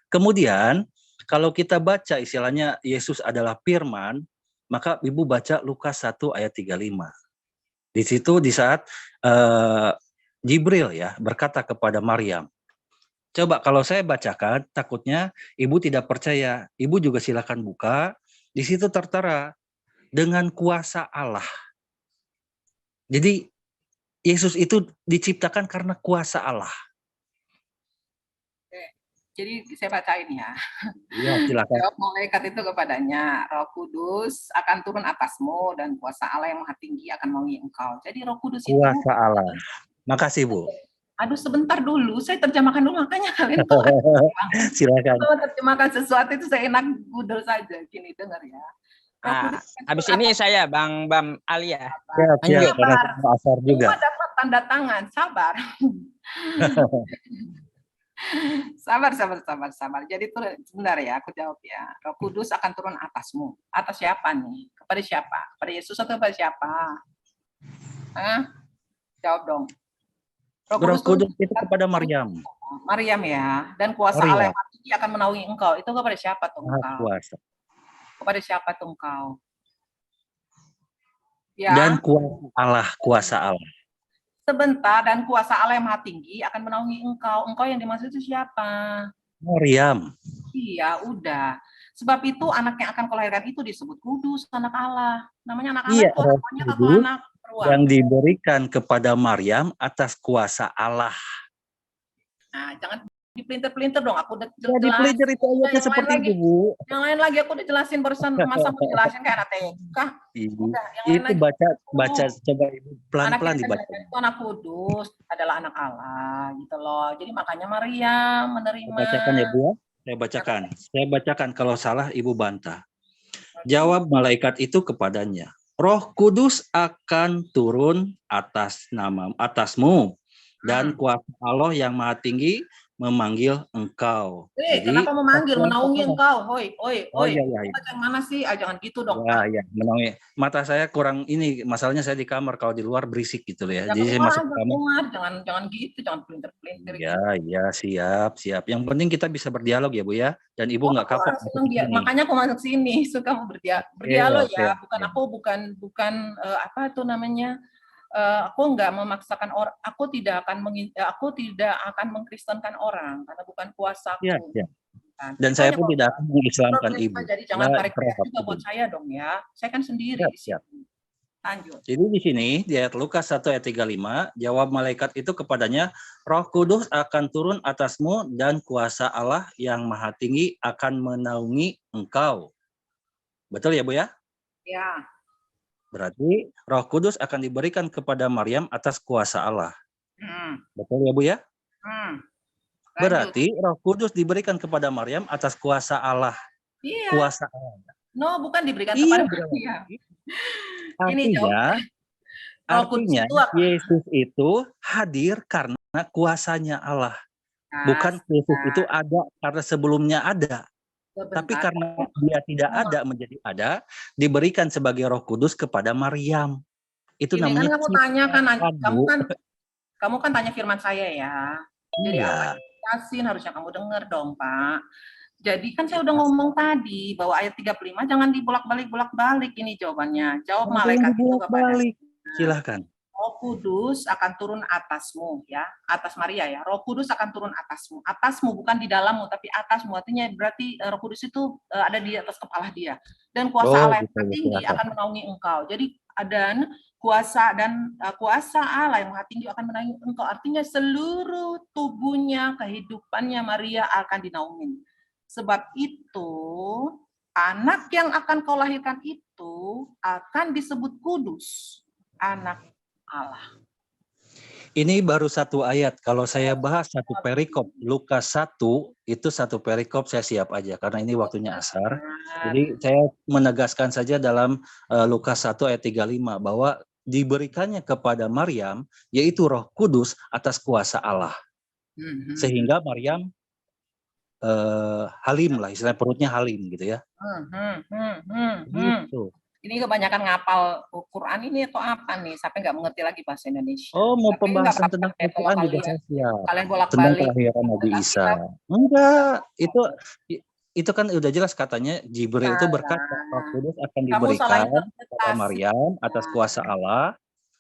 Kemudian, kalau kita baca istilahnya Yesus adalah firman, maka Ibu baca Lukas 1 ayat 35. Di situ di saat Jibril ya berkata kepada Maryam. Coba kalau saya bacakan, takutnya Ibu tidak percaya. Ibu juga silakan buka. Di situ tertera dengan kuasa Allah. Jadi Yesus itu diciptakan karena kuasa Allah. Jadi saya bacain ya. Iya, silakan. Jawab malaikat itu kepadanya, Roh Kudus akan turun atasmu dan kuasa Allah yang Maha Tinggi akan menaungi engkau. Jadi Roh Kudus itu. Kuasa Allah. Makasih Bu. Aduh sebentar dulu, saya terjemahkan dulu, makanya kalian tuh silakan. kalau terjemahkan sesuatu itu saya enak gudel saja. Gini dengar ya. Habis ini saya Bang Ali ya. Siap, karena asar juga. Semua dapat tanda tangan, sabar. Sabar. Jadi tuh sebentar ya, aku jawab ya. Roh Kudus akan turun atasmu. Atas siapa nih? Kepada siapa? Kepada Yesus atau kepada siapa? Hah? Jawab dong. Roh Kudus itu kepada Maryam. Maryam ya. Dan kuasa Allah yang Maha Tinggi akan menaungi engkau. Itu kepada siapa tuh engkau? Kuasa. Kepada siapa tuh engkau? Ya. Dan kuasa Allah. Sebentar, dan kuasa Allah yang Maha Tinggi akan menaungi engkau. Engkau yang dimaksud itu siapa? Maryam. Iya, udah. Sebab itu anak yang akan kau lahirkan itu disebut kudus, anak Allah. Namanya anak Allah itu namanya atau anak peruang. Yang diberikan kepada Maryam atas kuasa Allah. Nah, jangan dipelintir-pelintir dong. Aku udah jelasin. Dipelintir itu ayatnya seperti itu, Bu. Yang lain lagi aku udah jelasin barusan. Masa aku jelasin kayak anak TK? Itu baca coba Ibu pelan-pelan dibaca. Itu anak kudus adalah anak Allah gitu loh. Jadi makanya Maryam menerima. Bacakan ya, Bu. Saya bacakan kalau salah Ibu bantah. Jawab malaikat itu kepadanya, Roh Kudus akan turun atasmu dan kuasa Allah yang Maha Tinggi memanggil engkau. Jadi, kenapa memanggil? Menaungi engkau. Hoi. Iya. Yang mana sih? Jangan gitu dong. Ya, menaungi. Mata saya kurang ini, masalahnya saya di kamar, kalau di luar berisik gitu loh ya. Jadi saya masuk ke kamar. Jangan gitu, jangan pelintir-pelintir. Ya, siap. Yang penting kita bisa berdialog ya, Bu ya. Dan Ibu nggak kapok. Makanya aku masuk sini, suka berdialog ya. Bukan apa itu namanya? Aku nggak memaksakan orang, aku tidak akan mengkristenkan orang karena bukan kuasaku. Ya. Dan saya pun tidak akan mengislamkan Ibu. Jadi jangan tarik juga buat saya dong ya. Saya kan sendiri di sini. Lanjut. Jadi di sini di ayat Lukas 1 ayat 35, jawab malaikat itu kepadanya, Roh Kudus akan turun atasmu dan kuasa Allah yang Maha Tinggi akan menaungi engkau. Betul ya, Bu ya? Ya. Berarti Roh Kudus akan diberikan kepada Maryam atas kuasa Allah. Betul ya, Bu ya? Berarti Roh Kudus diberikan kepada Maryam atas kuasa Allah. Iya. Kuasa Allah. No, bukan diberikan kepada Maryam. Artinya Yesus itu hadir karena kuasanya Allah. Bukan Yesus itu ada karena sebelumnya ada. Tapi karena dia tidak ada menjadi ada, diberikan sebagai Roh Kudus kepada Maryam. Itu namanya. Kan kamu kan tanya firman saya ya. Jadi apa Yasin harusnya kamu dengar dong, Pak. Jadi kan saya udah ngomong tadi bahwa ayat 35 jangan dibolak-balik ini jawabannya. Jawab malaikat itu kepadanya. Silahkan. Roh Kudus akan turun atasmu ya, atas Maria ya. Roh Kudus akan turun atasmu. Atasmu bukan di dalammu tapi atasmu. Artinya berarti Roh Kudus itu ada di atas kepala dia. Dan kuasa Allah yang tinggi akan menaungi engkau. Jadi dan kuasa Allah yang Maha Tinggi akan menaungi engkau. Artinya seluruh tubuhnya, kehidupannya Maria akan dinaungi. Sebab itu anak yang akan kau lahirkan itu akan disebut kudus, anak Allah. Ini baru satu ayat. Kalau saya bahas satu perikop, Lukas 1, itu satu perikop saya siap aja. Karena ini waktunya asar. Jadi saya menegaskan saja dalam Lukas 1 ayat 35, bahwa diberikannya kepada Maryam, yaitu Roh Kudus atas kuasa Allah. Sehingga Maryam halim lah, istilah perutnya halim gitu ya. Gitu. Ini kebanyakan ngapal Quran ini atau apa nih? Sampai nggak mengerti lagi bahasa Indonesia. Oh, mau Tapi pembahasan nggak tentang apa-apa, Al-Quran kalau juga saya siap. kalian Tentang bolak-balik kelahiran Nabi tentang Isa. kitab. Enggak, itu kan udah jelas katanya Jibril itu Salah. berkata Roh Kudus akan Kamu diberikan salah kepada interpretasi. Maryam atas kuasa Allah.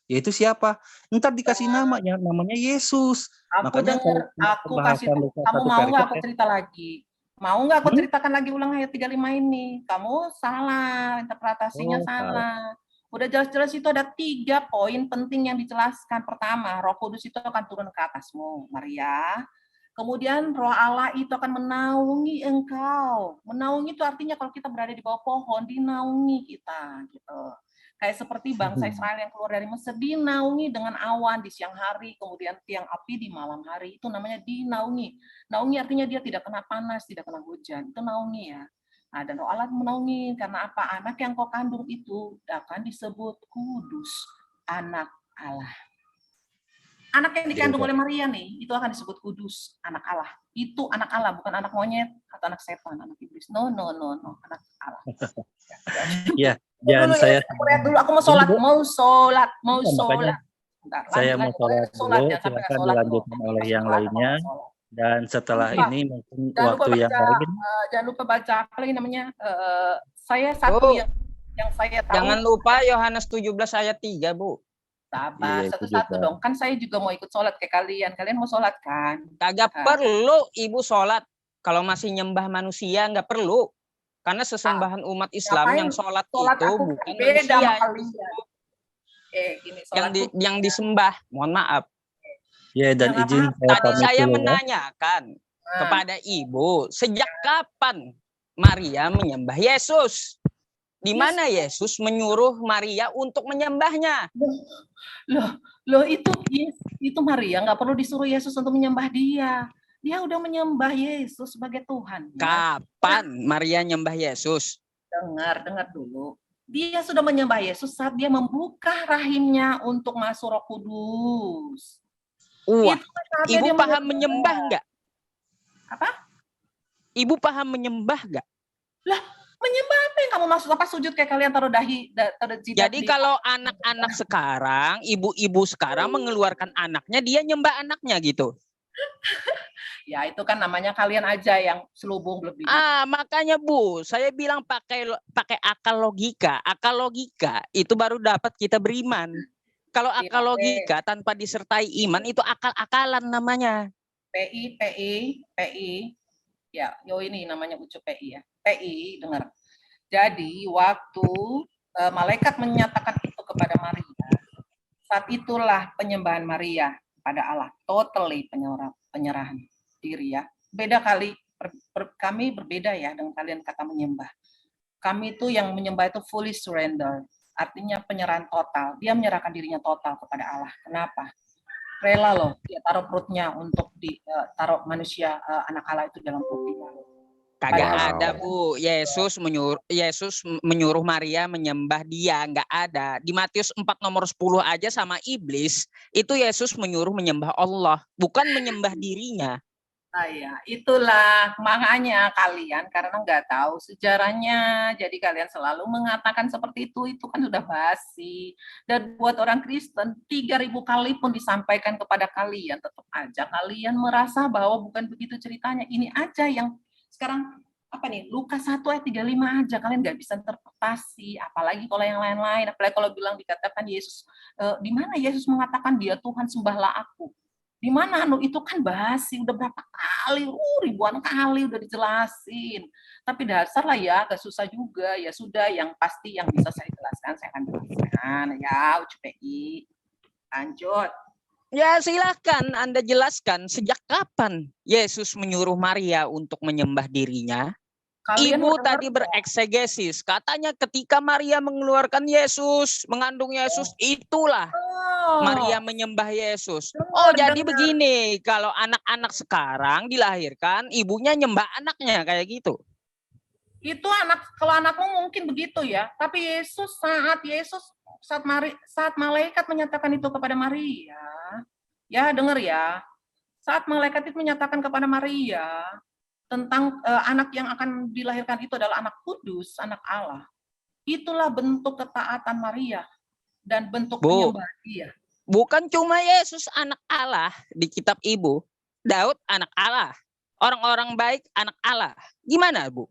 Yaitu siapa? Ntar dikasih nama ya, namanya Yesus. Aku Makanya dengar, aku kasih, pembahasan Lukas kamu 1 mau nggak aku perikop, cerita lagi? Mau nggak aku ceritakan lagi ulang ayat 35 ini? Kamu salah, interpretasinya Oh, salah. Udah jelas-jelas itu ada 3 poin penting yang dijelaskan. Pertama, Roh Kudus itu akan turun ke atasmu, Maria. Kemudian Roh Allah itu akan menaungi engkau. Menaungi itu artinya kalau kita berada di bawah pohon, dinaungi kita, gitu. Kayak seperti bangsa Israel yang keluar dari Mesir, dinaungi dengan awan di siang hari, kemudian tiang api di malam hari. Itu namanya dinaungi. Naungi artinya dia tidak kena panas, tidak kena hujan. Itu naungi ya. Nah, dan Roh Allah menaungi karena apa? Anak yang kau kandung itu akan disebut kudus, anak Allah. Anak yang dikandung oleh Maria nih, itu akan disebut kudus, anak Allah. Itu anak Allah, bukan anak monyet atau anak setan, anak iblis. No, anak Allah. Ya, dan saya dulu, aku mau sholat. Bentar, saya mau sholat dulu, ya, silakan dilanjutkan oleh yang lainnya. Dan setelah ini mungkin waktu yang lain. Jangan lupa baca apa lagi namanya? Saya satu yang saya tahu. Jangan lupa Yohanes 17 ayat 3, Bu. Sabar, satu-satu dong. Kan saya juga mau ikut sholat kayak kalian. Kalian mau sholat kan? Kagak perlu Ibu sholat. Kalau masih nyembah manusia nggak perlu. Karena sesembahan umat Islam yang sholat itu bukan beda manusia. Gini, yang disembah. Mohon maaf. Ya, dan izin tadi saya menanyakan kepada Ibu, sejak kapan Maria menyembah Yesus? Di mana Yesus menyuruh Maria untuk menyembahnya? Loh itu Maria nggak perlu disuruh Yesus untuk menyembah dia. Dia udah menyembah Yesus sebagai Tuhan. Kapan Maria nyembah Yesus? Dengar dulu. Dia sudah menyembah Yesus saat dia membuka rahimnya untuk masuk Roh Kudus. Wah, Ibu paham menyembah nggak? Apa? Ibu paham menyembah nggak? Lah, menyembah apa yang kamu maksud? Apa sujud kayak kalian taruh jidat? Jadi kalau anak-anak sekarang, ibu-ibu sekarang mengeluarkan anaknya, dia nyembah anaknya gitu. Ya itu kan namanya kalian aja yang selubung lebih. Makanya Bu, saya bilang pakai akal logika. Akal logika itu baru dapat kita beriman. Kalau akal logika tanpa disertai iman itu akal-akalan namanya. PI. Ya, ini namanya ucup PI ya. PI, dengar. Jadi waktu malaikat menyatakan itu kepada Maria, saat itulah penyembahan Maria pada Allah, totally penyerahan diri ya. Beda kali, kami berbeda ya dengan kalian kata menyembah. Kami itu yang menyembah itu fully surrender, artinya penyerahan total. Dia menyerahkan dirinya total kepada Allah. Kenapa? Rela loh, dia taruh perutnya untuk taruh manusia anak Allah itu dalam perut dia. Kagak ada Bu, Yesus menyuruh Maria menyembah dia, nggak ada. Di Matius 4 nomor 10 aja sama iblis, itu Yesus menyuruh menyembah Allah, bukan menyembah dirinya. Ya, itulah makanya kalian karena nggak tahu sejarahnya, jadi kalian selalu mengatakan seperti itu kan sudah basi. Dan buat orang Kristen 3.000 kali pun disampaikan kepada kalian, tetap aja kalian merasa bahwa bukan begitu ceritanya. Ini aja yang sekarang Lukas 1 ayat 35 aja kalian nggak bisa interpretasi, apalagi kalau yang lain-lain, apalagi kalau bilang dikatakan Yesus, di mana Yesus mengatakan dia Tuhan, sembahlah aku. Di mana itu kan basi, udah berapa kali, ribuan kali udah dijelasin. Tapi dasar lah ya, agak susah juga. Ya sudah, yang pasti yang bisa saya jelaskan, saya akan jelaskan. Ya, UCPI. Lanjut. Ya silakan Anda jelaskan sejak kapan Yesus menyuruh Maria untuk menyembah dirinya. Ibu tadi bereksegesis, katanya ketika Maria mengeluarkan Yesus, mengandung Yesus, itulah Maria menyembah Yesus. Jadi begini, kalau anak-anak sekarang dilahirkan, ibunya nyembah anaknya kayak gitu. Itu kalau anakmu mungkin begitu ya, tapi saat malaikat menyatakan itu kepada Maria, ya dengar ya, saat malaikat itu menyatakan kepada Maria, tentang anak yang akan dilahirkan itu adalah anak kudus, anak Allah. Itulah bentuk ketaatan Maria dan bentuk penyembahan dia. Bukan cuma Yesus anak Allah di kitab Ibu. Daud anak Allah. Orang-orang baik anak Allah. Gimana, Bu?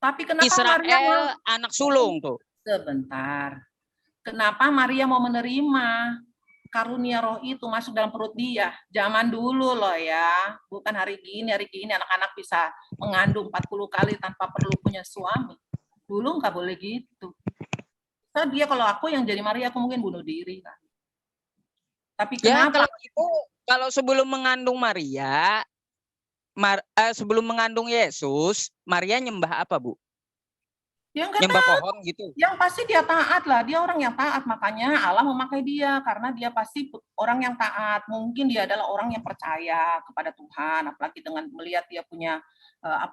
Tapi kenapa Israel Maria anak sulung tuh. Sebentar. Kenapa Maria mau menerima karunia roh itu masuk dalam perut dia? Zaman dulu loh ya. Bukan hari gini anak-anak bisa mengandung 40 kali tanpa perlu punya suami. Dulu nggak boleh gitu. So, dia kalau aku yang jadi Maria, aku mungkin bunuh diri. Kan? Tapi kenapa? Ya, kalau sebelum mengandung Maria, sebelum mengandung Yesus, Maria nyembah apa, Bu? Ya enggak nyembah tahu. pohon gitu. Yang pasti dia taat lah. Dia orang yang taat, makanya Allah memakai dia karena dia pasti orang yang taat. Mungkin dia adalah orang yang percaya kepada Tuhan, apalagi dengan melihat dia punya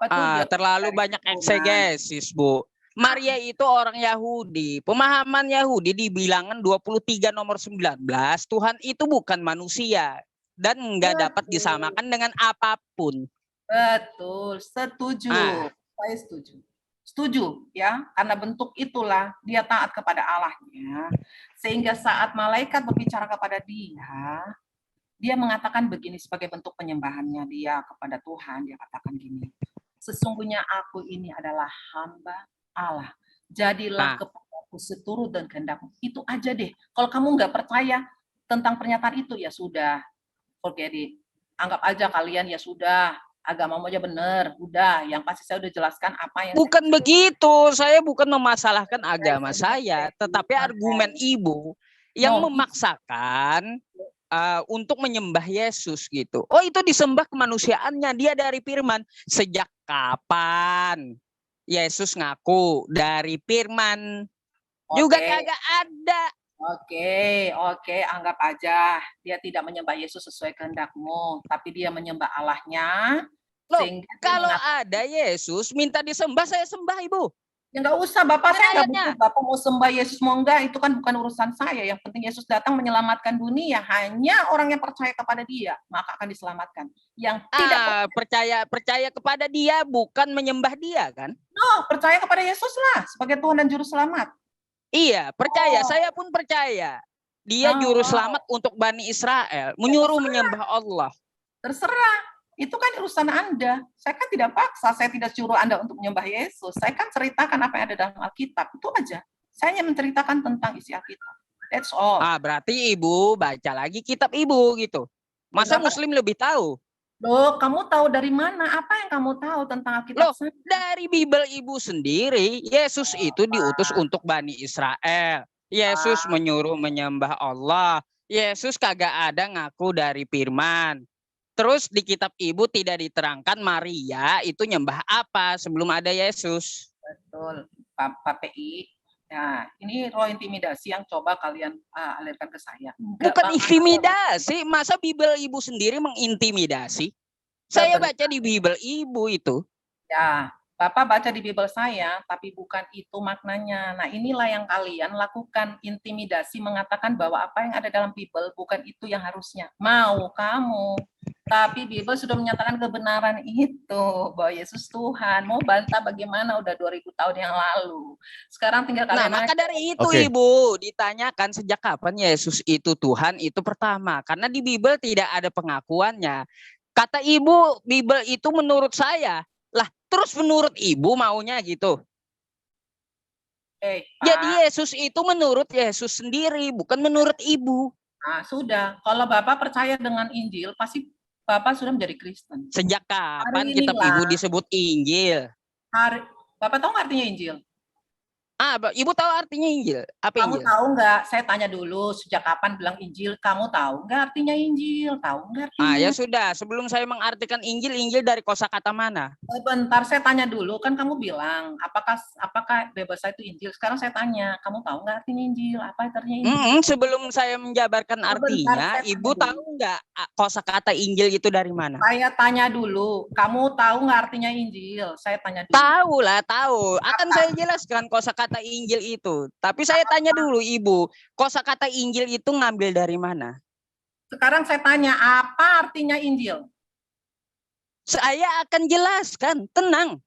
dia terlalu banyak eksegesis, Bu. Maria itu orang Yahudi. Pemahaman Yahudi dibilangkan 23 nomor 19, Tuhan itu bukan manusia dan enggak dapat disamakan dengan apapun. Betul, setuju. Saya setuju. Setuju ya, karena bentuk itulah dia taat kepada Allahnya. Sehingga saat malaikat berbicara kepada dia mengatakan begini sebagai bentuk penyembahannya dia kepada Tuhan. Dia katakan gini, sesungguhnya aku ini adalah hamba Allah. Jadilah kepadaku seturut dan kehendakmu. Itu aja deh. Kalau kamu nggak percaya tentang pernyataan itu, ya sudah. Forget it. Anggap aja kalian ya sudah. Agamamu aja benar. Udah. Yang pasti saya udah jelaskan apa yang... Bukan begitu. Saya bukan memasalahkan agama saya. Tetapi argumen Ibu yang memaksakan untuk menyembah Yesus gitu. Oh, itu disembah kemanusiaannya. Dia dari firman. Sejak kapan Yesus ngaku dari firman? Juga kagak ada. Oke, anggap aja dia tidak menyembah Yesus sesuai kehendakmu, tapi dia menyembah Allahnya. Loh, kalau ada Yesus minta disembah, saya sembah, Ibu. Ya nggak usah, Bapak, saya nggak butuh Bapak mau sembah Yesus mau enggak, itu kan bukan urusan saya. Yang penting Yesus datang menyelamatkan dunia, hanya orang yang percaya kepada dia maka akan diselamatkan. Yang tidak percaya kepada dia bukan menyembah dia kan? No, percaya kepada Yesus lah sebagai Tuhan dan Juru Selamat. Iya, percaya. Saya pun percaya. Dia juru selamat untuk Bani Israel, menyuruh menyembah Allah. Terserah. Itu kan urusan Anda. Saya kan tidak paksa, saya tidak suruh Anda untuk menyembah Yesus. Saya kan ceritakan apa yang ada dalam Alkitab. Itu aja. Saya hanya menceritakan tentang isi Alkitab. That's all. Berarti Ibu baca lagi kitab Ibu gitu. Masa Muslim lebih tahu? Loh, kamu tahu dari mana? Apa yang kamu tahu tentang Alkitab? Loh, dari Bible Ibu sendiri, Yesus itu diutus untuk Bani Israel. Yesus menyuruh menyembah Allah. Yesus kagak ada ngaku dari firman. Terus di kitab Ibu tidak diterangkan Maria itu nyembah apa sebelum ada Yesus. Betul, Pak PI. Nah, ini roh intimidasi yang coba kalian alirkan ke saya. Bukan intimidasi, masa Bible Ibu sendiri mengintimidasi? Saya baca di Bible Ibu itu. Ya, Bapak baca di Bible saya, tapi bukan itu maknanya. Nah, inilah yang kalian lakukan, intimidasi, mengatakan bahwa apa yang ada dalam Bible bukan itu yang harusnya. Mau kamu. Tapi Bible sudah menyatakan kebenaran itu, bahwa Yesus Tuhan. Mau bantah bagaimana, udah 2000 tahun yang lalu. Sekarang tinggal kalian... Nah, maka dari itu Ibu, ditanyakan sejak kapan Yesus itu Tuhan itu pertama. Karena di Bible tidak ada pengakuannya. Kata Ibu, Bible itu menurut saya. Lah, terus menurut Ibu maunya gitu. Jadi Yesus itu menurut Yesus sendiri, bukan menurut Ibu. Nah, sudah. Kalau Bapak percaya dengan Injil, pasti Bapak sudah menjadi Kristen. Sejak kapan kitab Ibu disebut Injil? Bapak tahu nggak artinya Injil? Ibu tahu artinya Injil? Apa Kamu Injil? tahu nggak? Saya tanya dulu, sejak kapan bilang Injil? Kamu tahu nggak artinya Injil? Tahu nggak artinya? Ya sudah. Sebelum saya mengartikan Injil, Injil dari kosakata mana? Bentar, saya tanya dulu. Kan kamu bilang, apakah bahasa itu Injil? Sekarang saya tanya, kamu tahu nggak artinya Injil? Apa artinya Injil? Sebelum saya menjabarkan artinya, Ibu tahu nggak kosakata Injil itu dari mana? Saya tanya dulu. Kamu tahu nggak artinya Injil? Saya tanya dulu. Tahu lah, tahu. Akan saya jelaskan kosakata Injil itu. Tapi saya tanya dulu Ibu, kosakata Injil itu ngambil dari mana? Sekarang saya tanya, apa artinya Injil? Saya akan jelaskan, tenang.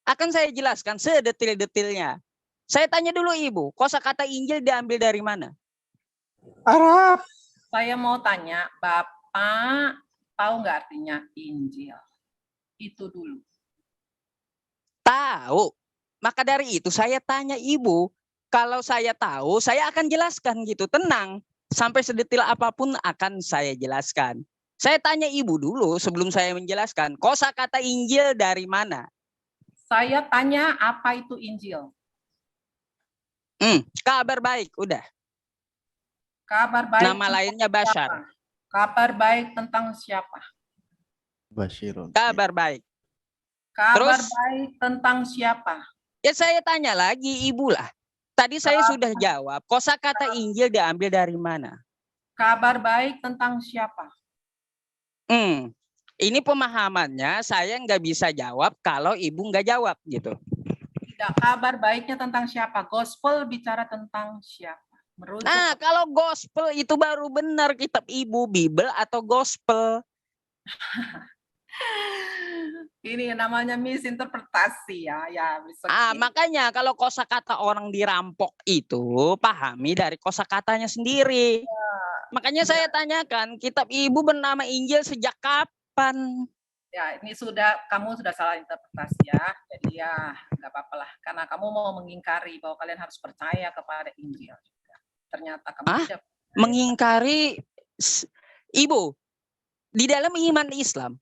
Akan saya jelaskan sedetil-detilnya. Saya tanya dulu Ibu, kosakata Injil diambil dari mana? Arab. Saya mau tanya, Bapak tahu nggak artinya Injil? Itu dulu. Tahu. Maka dari itu saya tanya Ibu. Kalau saya tahu, saya akan jelaskan gitu. Tenang. Sampai sedetil apapun akan saya jelaskan. Saya tanya Ibu dulu sebelum saya menjelaskan. Kosakata Injil dari mana? Saya tanya apa itu Injil? Kabar baik, udah. Kabar baik. Nama lainnya Bashar. Siapa? Kabar baik tentang siapa? Basyirun. Kabar baik. Kabar Terus? baik tentang siapa? Ya saya tanya lagi Ibu lah. Tadi saya sudah jawab. Kosakata Injil diambil dari mana? Kabar baik tentang siapa? Ini pemahamannya saya nggak bisa jawab kalau Ibu nggak jawab gitu. Tidak, kabar baiknya tentang siapa? Gospel bicara tentang siapa? Merujuk. Nah, kalau gospel itu baru benar kitab Ibu, Bible atau gospel. Ini namanya misinterpretasi ya. Makanya kalau kosakata orang dirampok itu pahami dari kosakatanya sendiri. Makanya saya tanyakan, kitab Ibu bernama Injil sejak kapan? Ya, ini kamu sudah salah interpretasi ya. Jadi ya nggak apa-apa lah. Karena kamu mau mengingkari bahwa kalian harus percaya kepada Injil. Ternyata kamu tidak mengingkari. Ibu, di dalam iman Islam,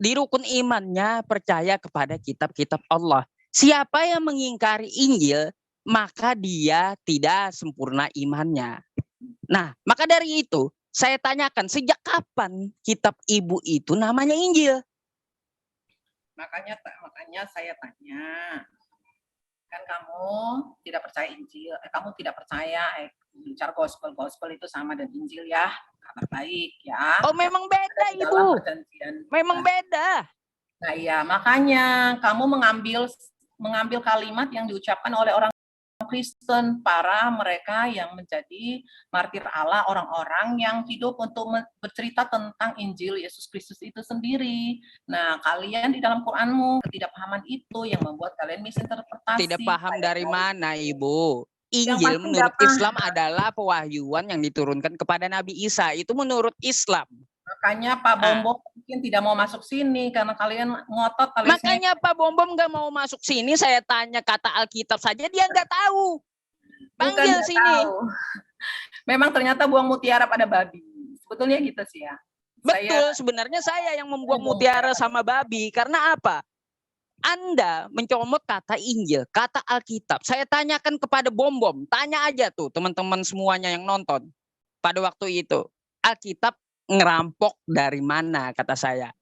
di rukun imannya percaya kepada kitab-kitab Allah. Siapa yang mengingkari Injil, maka dia tidak sempurna imannya. Nah, maka dari itu, saya tanyakan, sejak kapan kitab Ibu itu namanya Injil? Makanya saya tanya, kan kamu tidak percaya Injil, kamu tidak percaya bicara gospel itu sama dengan Injil ya, kabar baik ya. Oh, memang beda Ibu. Memang beda. Nah iya, makanya kamu mengambil kalimat yang diucapkan oleh orang Kristen, para mereka yang menjadi martir Allah, orang-orang yang hidup untuk bercerita tentang Injil Yesus Kristus itu sendiri. Nah, kalian di dalam Quranmu, ketidakpahaman itu yang membuat kalian misinterpretasi. Tidak paham dari mana, Ibu? Injil menurut Islam adalah pewahyuan yang diturunkan kepada Nabi Isa. Itu menurut Islam. Makanya Pak Bombom mungkin tidak mau masuk sini karena kalian ngotot. Makanya Pak Bombom nggak mau masuk sini. Saya tanya kata Alkitab saja dia nggak tahu. Panggil sini. Tahu. Memang ternyata buang mutiara pada babi. Sebetulnya gitu sih ya. Betul. Sebenarnya saya yang membuang mutiara sama babi. Karena apa? Anda mencomot kata Injil, kata Alkitab. Saya tanyakan kepada Bombom. Tanya aja tuh teman-teman semuanya yang nonton. Pada waktu itu. Alkitab ngerampok dari mana kata saya?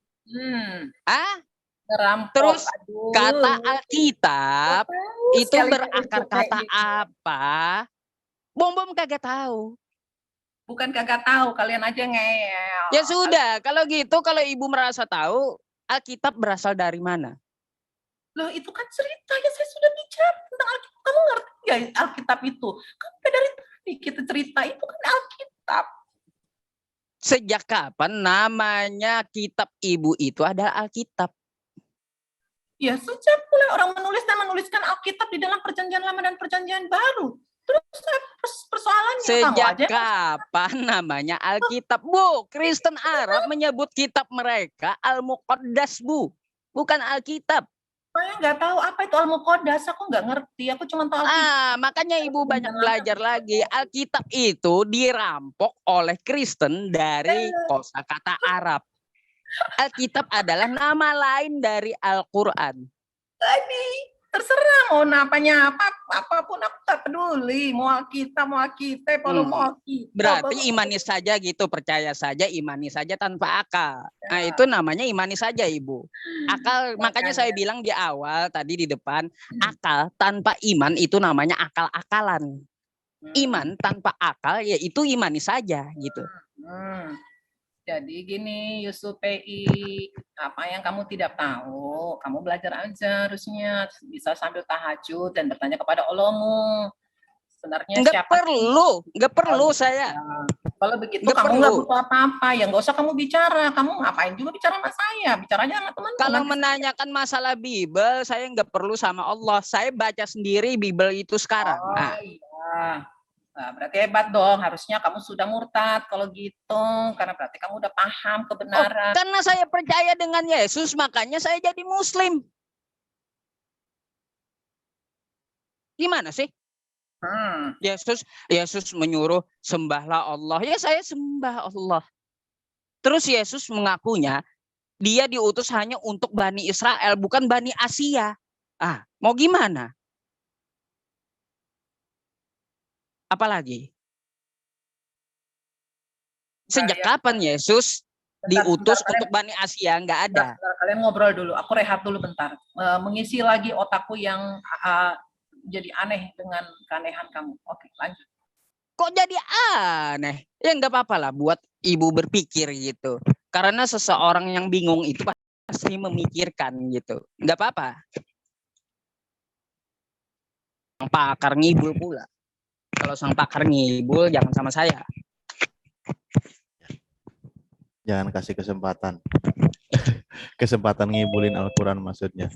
Ngerampok. Terus kata Alkitab itu berakar kata apa? Bombom kagak tahu. Bukan kagak tahu, kalian aja ngeyel. Ya sudah, kalau gitu kalau Ibu merasa tahu, Alkitab berasal dari mana? Loh, itu kan cerita ya, saya sudah bicara tentang Alkitab. Kamu ngerti ya Alkitab itu? Kan dari tadi kita cerita itu kan Alkitab. Sejak kapan namanya kitab Ibu itu ada Alkitab? Ya, sejak mulai orang menulis dan menuliskan Alkitab di dalam Perjanjian Lama dan Perjanjian Baru. Terus persoalannya sejak kapan namanya Alkitab? Bu, Kristen Arab menyebut kitab mereka Al-Muqaddas, Bu. Bukan Alkitab. Saya nggak tahu apa itu Al-Muqaddas, aku nggak ngerti. Aku cuma tahu Alkitab. Makanya Ibu banyak belajar lagi. Alkitab itu dirampok oleh Kristen dari kosakata Arab. Alkitab adalah nama lain dari Al-Quran. Ini terserah mau napanya apapun aku tak peduli. Mau Alkitab, kalau mau Alkitab. Berarti imani saja gitu, percaya saja, imani saja tanpa akal. Nah, itu namanya imani saja, Ibu. Akal, makanya saya bilang di awal tadi di depan, akal tanpa iman itu namanya akal-akalan. Iman tanpa akal yaitu imani saja gitu. Jadi gini, Yusuf PI, apa yang kamu tidak tahu, kamu belajar aja harusnya, bisa sambil tahajud dan bertanya kepada Allahmu. Sebenarnya nggak perlu saya. Kalau begitu kamu nggak butuh apa-apa, ya nggak usah kamu bicara. Kamu ngapain juga bicara sama saya? Bicaranya sama teman. Kalau menanyakan masalah Bible, saya nggak perlu sama Allah. Saya baca sendiri Bible itu sekarang. Iya. Nah, berarti hebat dong. Harusnya kamu sudah murtad kalau gitu, karena berarti kamu udah paham kebenaran. Karena saya percaya dengan Yesus, makanya saya jadi Muslim. Gimana sih? Yesus menyuruh sembahlah Allah. Ya saya sembah Allah. Terus Yesus mengakunya dia diutus hanya untuk Bani Israel, bukan Bani Asia. Mau gimana? Apalagi? Sejak kapan Yesus diutus untuk Bani Asia? Nggak ada. Kalian ngobrol dulu. Aku rehat dulu bentar. Mengisi lagi otakku yang jadi aneh dengan keanehan kamu. Oke, lanjut. Kok jadi aneh? Ya nggak apa-apa lah buat ibu berpikir gitu. Karena seseorang yang bingung itu pasti memikirkan gitu. Nggak apa-apa. Sang pakar ngibul pula. Kalau sang pakar ngibul jangan sama saya. Jangan kasih kesempatan. Kesempatan ngibulin Al-Quran maksudnya.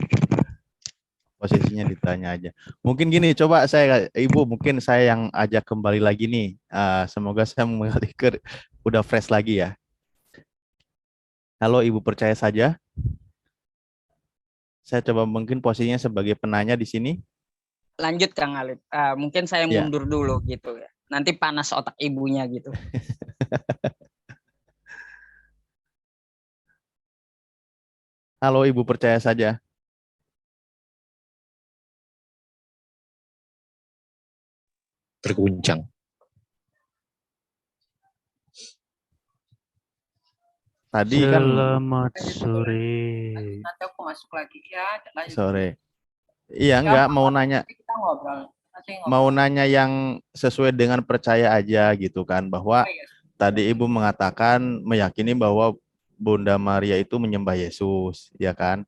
Posisinya ditanya aja. Mungkin gini, coba Ibu, mungkin saya yang ajak kembali lagi nih. Semoga saya mengalih udah fresh lagi ya. Halo, Ibu percaya saja. Saya coba mungkin posisinya sebagai penanya di sini. Lanjut Kang Alif. Mungkin saya mundur dulu gitu ya. Nanti panas otak ibunya gitu. Halo, Ibu percaya saja. Terguncang. Tadi kan selamat sore. Nanti aku masuk lagi ya. Sore. Iya, enggak mau nanya. Kita ngobrol. Mau nanya yang sesuai dengan percaya aja gitu kan, bahwa tadi Ibu mengatakan meyakini bahwa Bunda Maria itu menyembah Yesus, ya kan?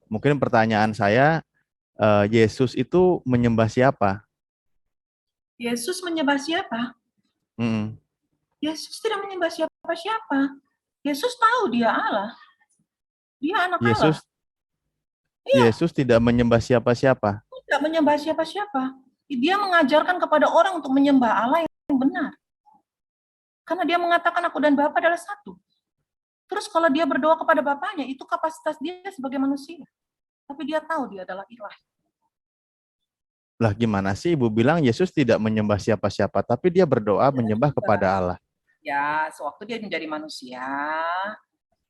Mungkin pertanyaan saya, Yesus itu menyembah siapa? Yesus menyembah siapa? Yesus tidak menyembah siapa-siapa. Yesus tahu dia Allah. Dia anak Allah. Yesus tidak menyembah siapa-siapa. Tidak menyembah siapa-siapa. Dia mengajarkan kepada orang untuk menyembah Allah yang benar. Karena dia mengatakan aku dan Bapa adalah satu. Terus kalau dia berdoa kepada Bapaknya, itu kapasitas dia sebagai manusia. Tapi dia tahu dia adalah ilah. Lah gimana sih Ibu bilang Yesus tidak menyembah siapa-siapa, tapi dia berdoa menyembah kepada Allah. Ya, sewaktu dia menjadi manusia,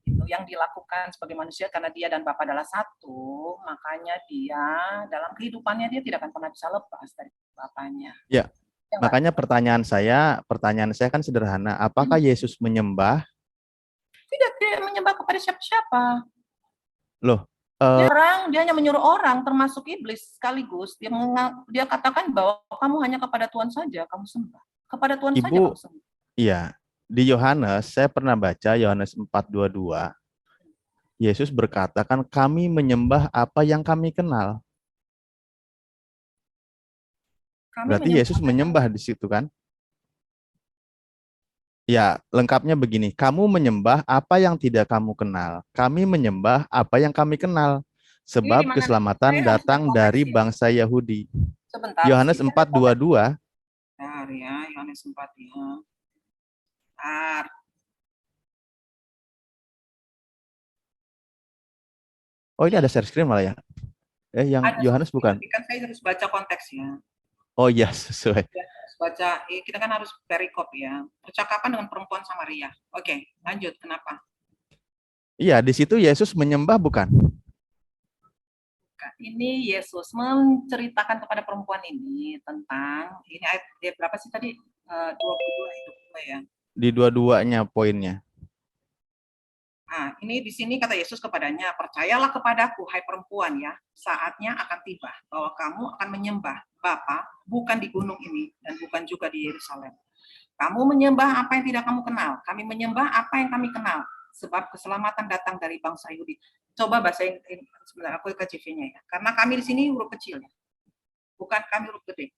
itu yang dilakukan sebagai manusia karena dia dan Bapa adalah satu, makanya dia dalam kehidupannya dia tidak akan pernah bisa lepas dari Bapaknya. Ya, makanya pertanyaan saya kan sederhana, apakah Yesus menyembah? Tidak menyembah kepada siapa-siapa. Loh, dia hanya menyuruh orang, termasuk iblis sekaligus. Dia katakan bahwa kamu hanya kepada Tuhan saja kamu sembah. Kepada Tuhan saja kamu sembah. Iya, di Yohanes, saya pernah baca Yohanes 4:22. Yesus berkata kan kami menyembah apa yang kami kenal. Berarti Yesus menyembah di situ kan? Ya, lengkapnya begini. Kamu menyembah apa yang tidak kamu kenal. Kami menyembah apa yang kami kenal. Sebab keselamatan datang dari bangsa Yahudi. Yohanes 4:22. Bentar ya, Yohanes 4 ya. Oh, ini ada share screen malah ya? Yang Yohanes bukan? Kan saya harus baca konteksnya. Oh iya, sesuai. Ya, harus baca, kita kan harus perikop ya. Percakapan dengan perempuan Samaria. Oke, lanjut. Kenapa? Iya, di situ Yesus menyembah bukan? Ini Yesus menceritakan kepada perempuan ini tentang, ini ayat berapa sih tadi? 22 ya. Di dua-duanya poinnya. Nah, ini di sini kata Yesus kepadanya, percayalah kepadaku, hai perempuan ya, saatnya akan tiba bahwa kamu akan menyembah Bapa bukan di gunung ini dan bukan juga di Yerusalem. Kamu menyembah apa yang tidak kamu kenal, kami menyembah apa yang kami kenal, sebab keselamatan datang dari bangsa Yahudi. Coba bahasa Inggris sebentar, aku ke CV-nya ya, karena kami di sini huruf kecil ya. bukan kami huruf gede.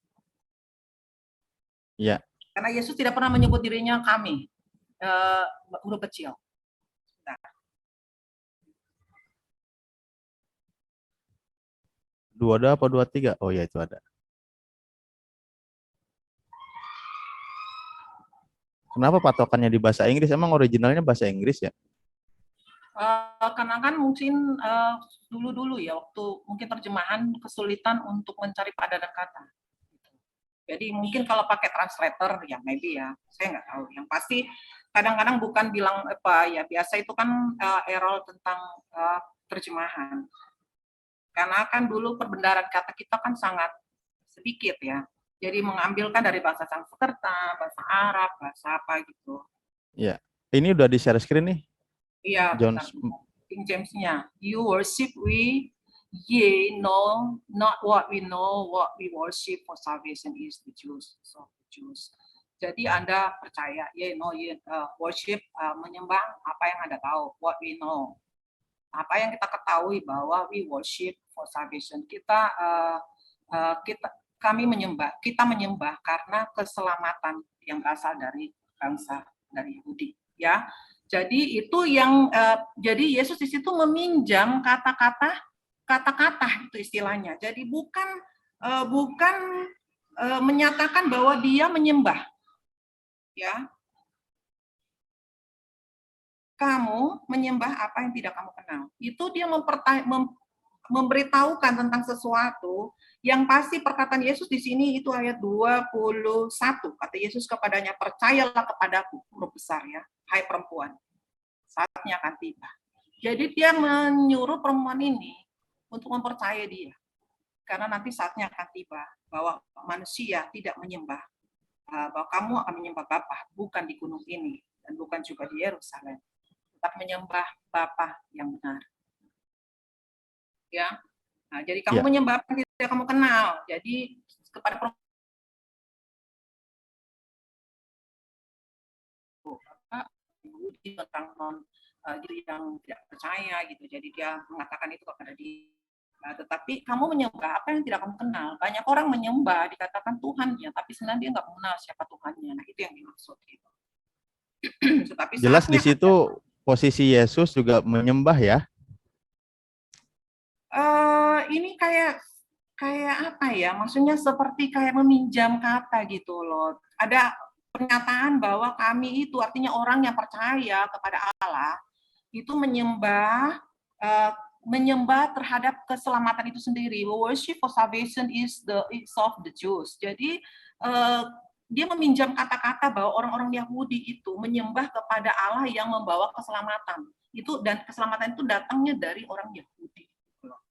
Iya. Karena Yesus tidak pernah menyebut dirinya kami, huruf kecil. Nah. 22 apa 23? Oh ya, itu ada. Kenapa patokannya di bahasa Inggris? Emang originalnya bahasa Inggris ya? Karena kan mungkin dulu-dulu ya, waktu mungkin terjemahan kesulitan untuk mencari padanan kata. Jadi mungkin kalau pakai translator ya maybe ya, saya nggak tahu. Yang pasti kadang-kadang bukan bilang apa ya, biasa itu kan error tentang terjemahan. Karena kan dulu perbendaharaan kata kita kan sangat sedikit ya. Jadi mengambilkan dari bahasa Sanskerta, bahasa Arab, bahasa apa gitu. Iya. Ini udah di share screen nih. Iya, King James-nya. You worship we, ye know not what we know, what we worship for salvation is the Jews. So the Jews. Jadi Anda percaya, ye know, ye worship, menyembah apa yang Anda tahu, what we know. Apa yang kita ketahui bahwa we worship for salvation. Kami menyembah, kita menyembah karena keselamatan yang berasal dari bangsa, dari Yahudi, ya. Jadi itu yang jadi Yesus di situ meminjam kata-kata itu istilahnya. Jadi bukan menyatakan bahwa dia menyembah, ya. Kamu menyembah apa yang tidak kamu kenal. Itu dia memberitahukan tentang sesuatu yang pasti. Perkataan Yesus di sini itu ayat 21. Kata Yesus kepadanya, percayalah kepadaku, huruf besar ya, hai perempuan, saatnya akan tiba. Jadi dia menyuruh perempuan ini untuk mempercayai dia. Karena nanti saatnya akan tiba bahwa manusia tidak menyembah, bahwa kamu akan menyembah Bapa, bukan di gunung ini dan bukan juga di Yerusalem, tetapi menyembah Bapa yang benar. Ya, nah, jadi kamu menyembah apa yang tidak kamu kenal. Jadi kepada perempuan tentang diri yang tidak percaya gitu. Jadi dia mengatakan itu kepada dia. Nah, tetapi kamu menyembah apa yang tidak kamu kenal. Banyak orang menyembah dikatakan Tuhan ya, tapi sebenarnya dia nggak mengenal siapa Tuhannya. Nah, itu yang dimaksud gitu. Tetapi jelas di situ posisi Yesus juga menyembah ya. Ini kayak apa ya? Maksudnya seperti kayak meminjam kata gitu loh. Ada pernyataan bahwa kami itu artinya orang yang percaya kepada Allah itu menyembah terhadap keselamatan itu sendiri. Worship for salvation is of the Jews. Jadi dia meminjam kata-kata bahwa orang-orang Yahudi itu menyembah kepada Allah yang membawa keselamatan. Itu dan keselamatan itu datangnya dari orang Yahudi.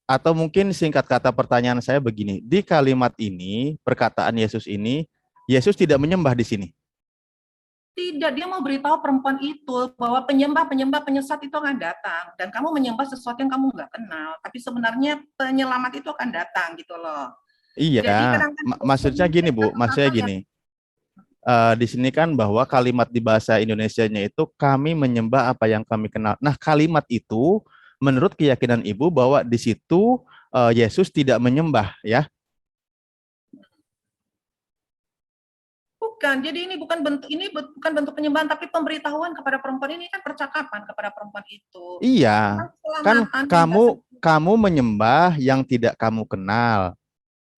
Atau mungkin singkat kata pertanyaan saya begini, di kalimat ini, perkataan Yesus ini, Yesus tidak menyembah di sini. Tidak, dia mau beritahu perempuan itu bahwa penyembah penyesat itu akan datang dan kamu menyembah sesuatu yang kamu nggak kenal, tapi sebenarnya penyelamat itu akan datang gitu loh. Iya, maksudnya gini Bu, maksudnya gini. Di sini kan bahwa kalimat di bahasa Indonesianya itu kami menyembah apa yang kami kenal. Nah, kalimat itu menurut keyakinan Ibu bahwa di situ Yesus tidak menyembah ya. Bukan, jadi ini bukan bentuk penyembahan, tapi pemberitahuan kepada perempuan ini kan percakapan kepada perempuan itu. Iya, kan kamu menyembah yang tidak kamu kenal.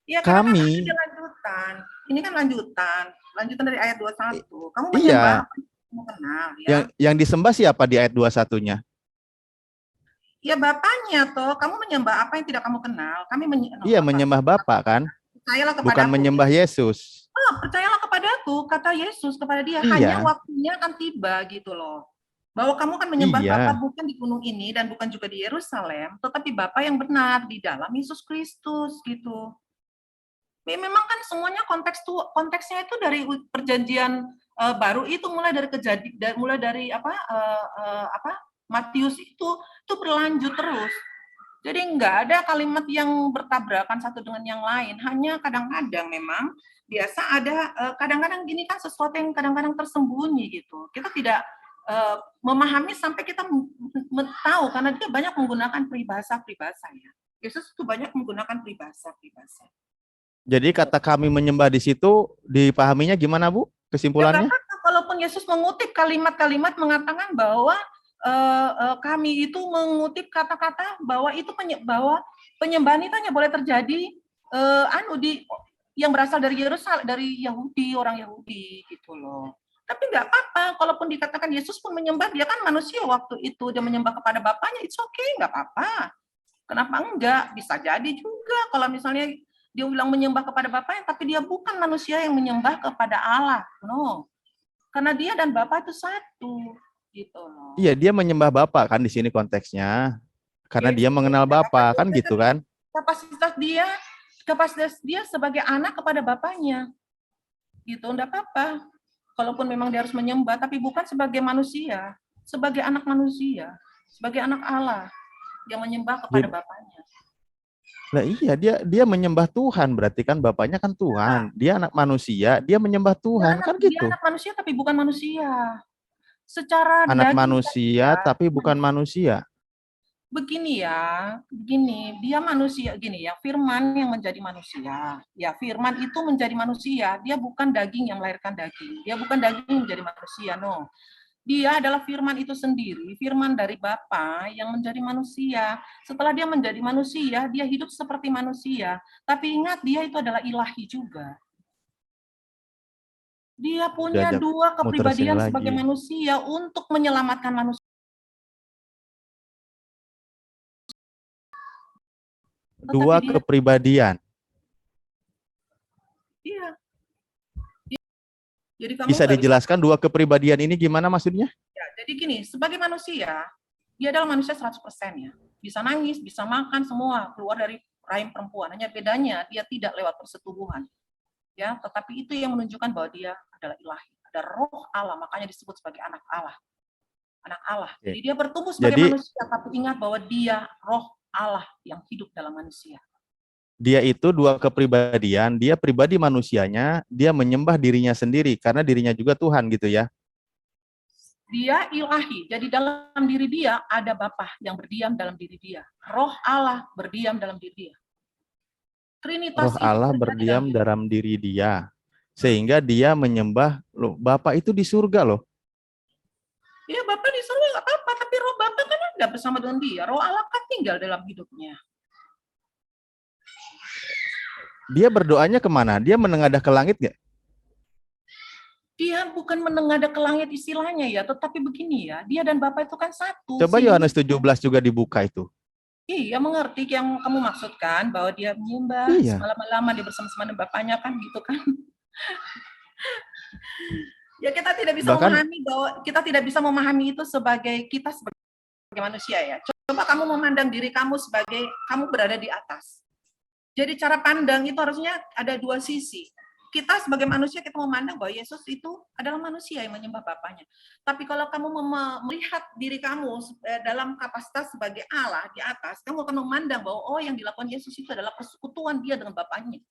Iya, kami kan lanjutan. Ini kan lanjutan dari ayat 21. Kamu menyembah apa yang kamu kenal. Ya? Yang disembah siapa di ayat 21-nya? Ya Bapaknya toh. Kamu menyembah apa yang tidak kamu kenal. Kami menyembah Bapak kan? Bukan menyembah Yesus. Percayalah kepadaku, kata Yesus kepada dia, hanya waktunya akan tiba gitu loh. Bahwa kamu kan menyembah Bapa bukan di gunung ini dan bukan juga di Yerusalem, tetapi Bapa yang benar di dalam Yesus Kristus gitu. Memang kan semuanya konteksnya itu dari perjanjian baru itu mulai dari Matius itu berlanjut terus. Jadi nggak ada kalimat yang bertabrakan satu dengan yang lain. Hanya kadang-kadang memang biasa ada kadang-kadang gini kan sesuatu yang kadang-kadang tersembunyi gitu. Kita tidak memahami sampai kita tahu karena dia banyak menggunakan peribahasa ya. Yesus itu banyak menggunakan peribahasa. Jadi kata kami menyembah di situ dipahaminya gimana, Bu? Ya, Kesimpulannya? kalaupun Yesus mengutip kalimat-kalimat mengatakan bahwa kami itu mengutip kata-kata bahwa itu bahwa penyembahan itu hanya boleh terjadi yang berasal dari Yerusalem, dari Yahudi, orang Yahudi gitu loh. Tapi nggak apa-apa, kalaupun dikatakan Yesus pun menyembah, dia kan manusia waktu itu, dia menyembah kepada Bapaknya, it's okay, nggak apa-apa. Kenapa enggak? Bisa jadi juga kalau misalnya dia bilang menyembah kepada Bapaknya, tapi dia bukan manusia yang menyembah kepada Allah. No. Karena dia dan Bapa itu satu. Gitu loh. Iya, dia menyembah Bapa kan di sini konteksnya. Karena dia mengenal Bapa kan gitu kan. Kapasitas dia sebagai anak kepada Bapaknya. Gitu, enggak apa-apa. Kalaupun memang dia harus menyembah, tapi bukan sebagai manusia. Sebagai anak manusia. Sebagai anak Allah. Yang menyembah kepada Bapaknya. Nah iya, dia menyembah Tuhan, berarti kan Bapaknya kan Tuhan. Dia anak manusia, dia menyembah Tuhan, kan gitu. Dia anak manusia tapi bukan manusia. Secara anak manusia tapi bukan manusia. Begini, dia manusia gini ya, Firman yang menjadi manusia. Ya, Firman itu menjadi manusia, dia bukan daging yang melahirkan daging. Dia bukan daging menjadi manusia, no. Dia adalah Firman itu sendiri, Firman dari Bapa yang menjadi manusia. Setelah dia menjadi manusia, dia hidup seperti manusia. Tapi ingat, dia itu adalah ilahi juga. Dia punya dua kepribadian sebagai manusia untuk menyelamatkan manusia. Dua kepribadian. Iya. Jadi kamu bisa dijelaskan dua kepribadian ini gimana maksudnya? Ya, jadi gini, sebagai manusia, dia adalah manusia 100% ya. Bisa nangis, bisa makan, semua keluar dari rahim perempuan. Hanya bedanya dia tidak lewat persetubuhan. Ya, tetapi itu yang menunjukkan bahwa dia adalah ilahi. Ada roh Allah, makanya disebut sebagai anak Allah. Anak Allah. Jadi dia bertumbuh sebagai manusia, tapi ingat bahwa dia roh Allah yang hidup dalam manusia. Dia itu dua kepribadian, dia pribadi manusianya, dia menyembah dirinya sendiri karena dirinya juga Tuhan gitu ya. Dia ilahi, jadi dalam diri dia ada Bapa yang berdiam dalam diri dia. Roh Allah berdiam dalam diri dia. Trinitas Roh Allah berdiam dalam diri dia. Sehingga dia menyembah, loh, Bapa itu di surga loh. Iya, Bapa di surga nggak apa-apa, tapi roh Bapa kan ada bersama dengan dia. Roh Allah kan tinggal dalam hidupnya. Dia berdoanya kemana? Dia menengadah ke langit nggak? Dia bukan menengadah ke langit istilahnya ya, tetapi begini ya, dia dan Bapa itu kan satu. Coba Yohanes 17 juga dibuka itu. Iya, mengerti yang kamu maksudkan, bahwa dia menyembah, lama-lama dia bersama-sama dengan Bapaknya kan gitu kan. Ya kita tidak bisa memahami bahwa kita tidak bisa memahami itu sebagai kita sebagai manusia ya. Coba kamu memandang diri kamu sebagai kamu berada di atas. Jadi cara pandang itu harusnya ada dua sisi. Kita sebagai manusia kita memandang bahwa Yesus itu adalah manusia yang menyembah Bapaknya. Tapi kalau kamu melihat diri kamu dalam kapasitas sebagai Allah di atas, kamu akan memandang bahwa oh yang dilakukan Yesus itu adalah persekutuan dia dengan Bapaknya.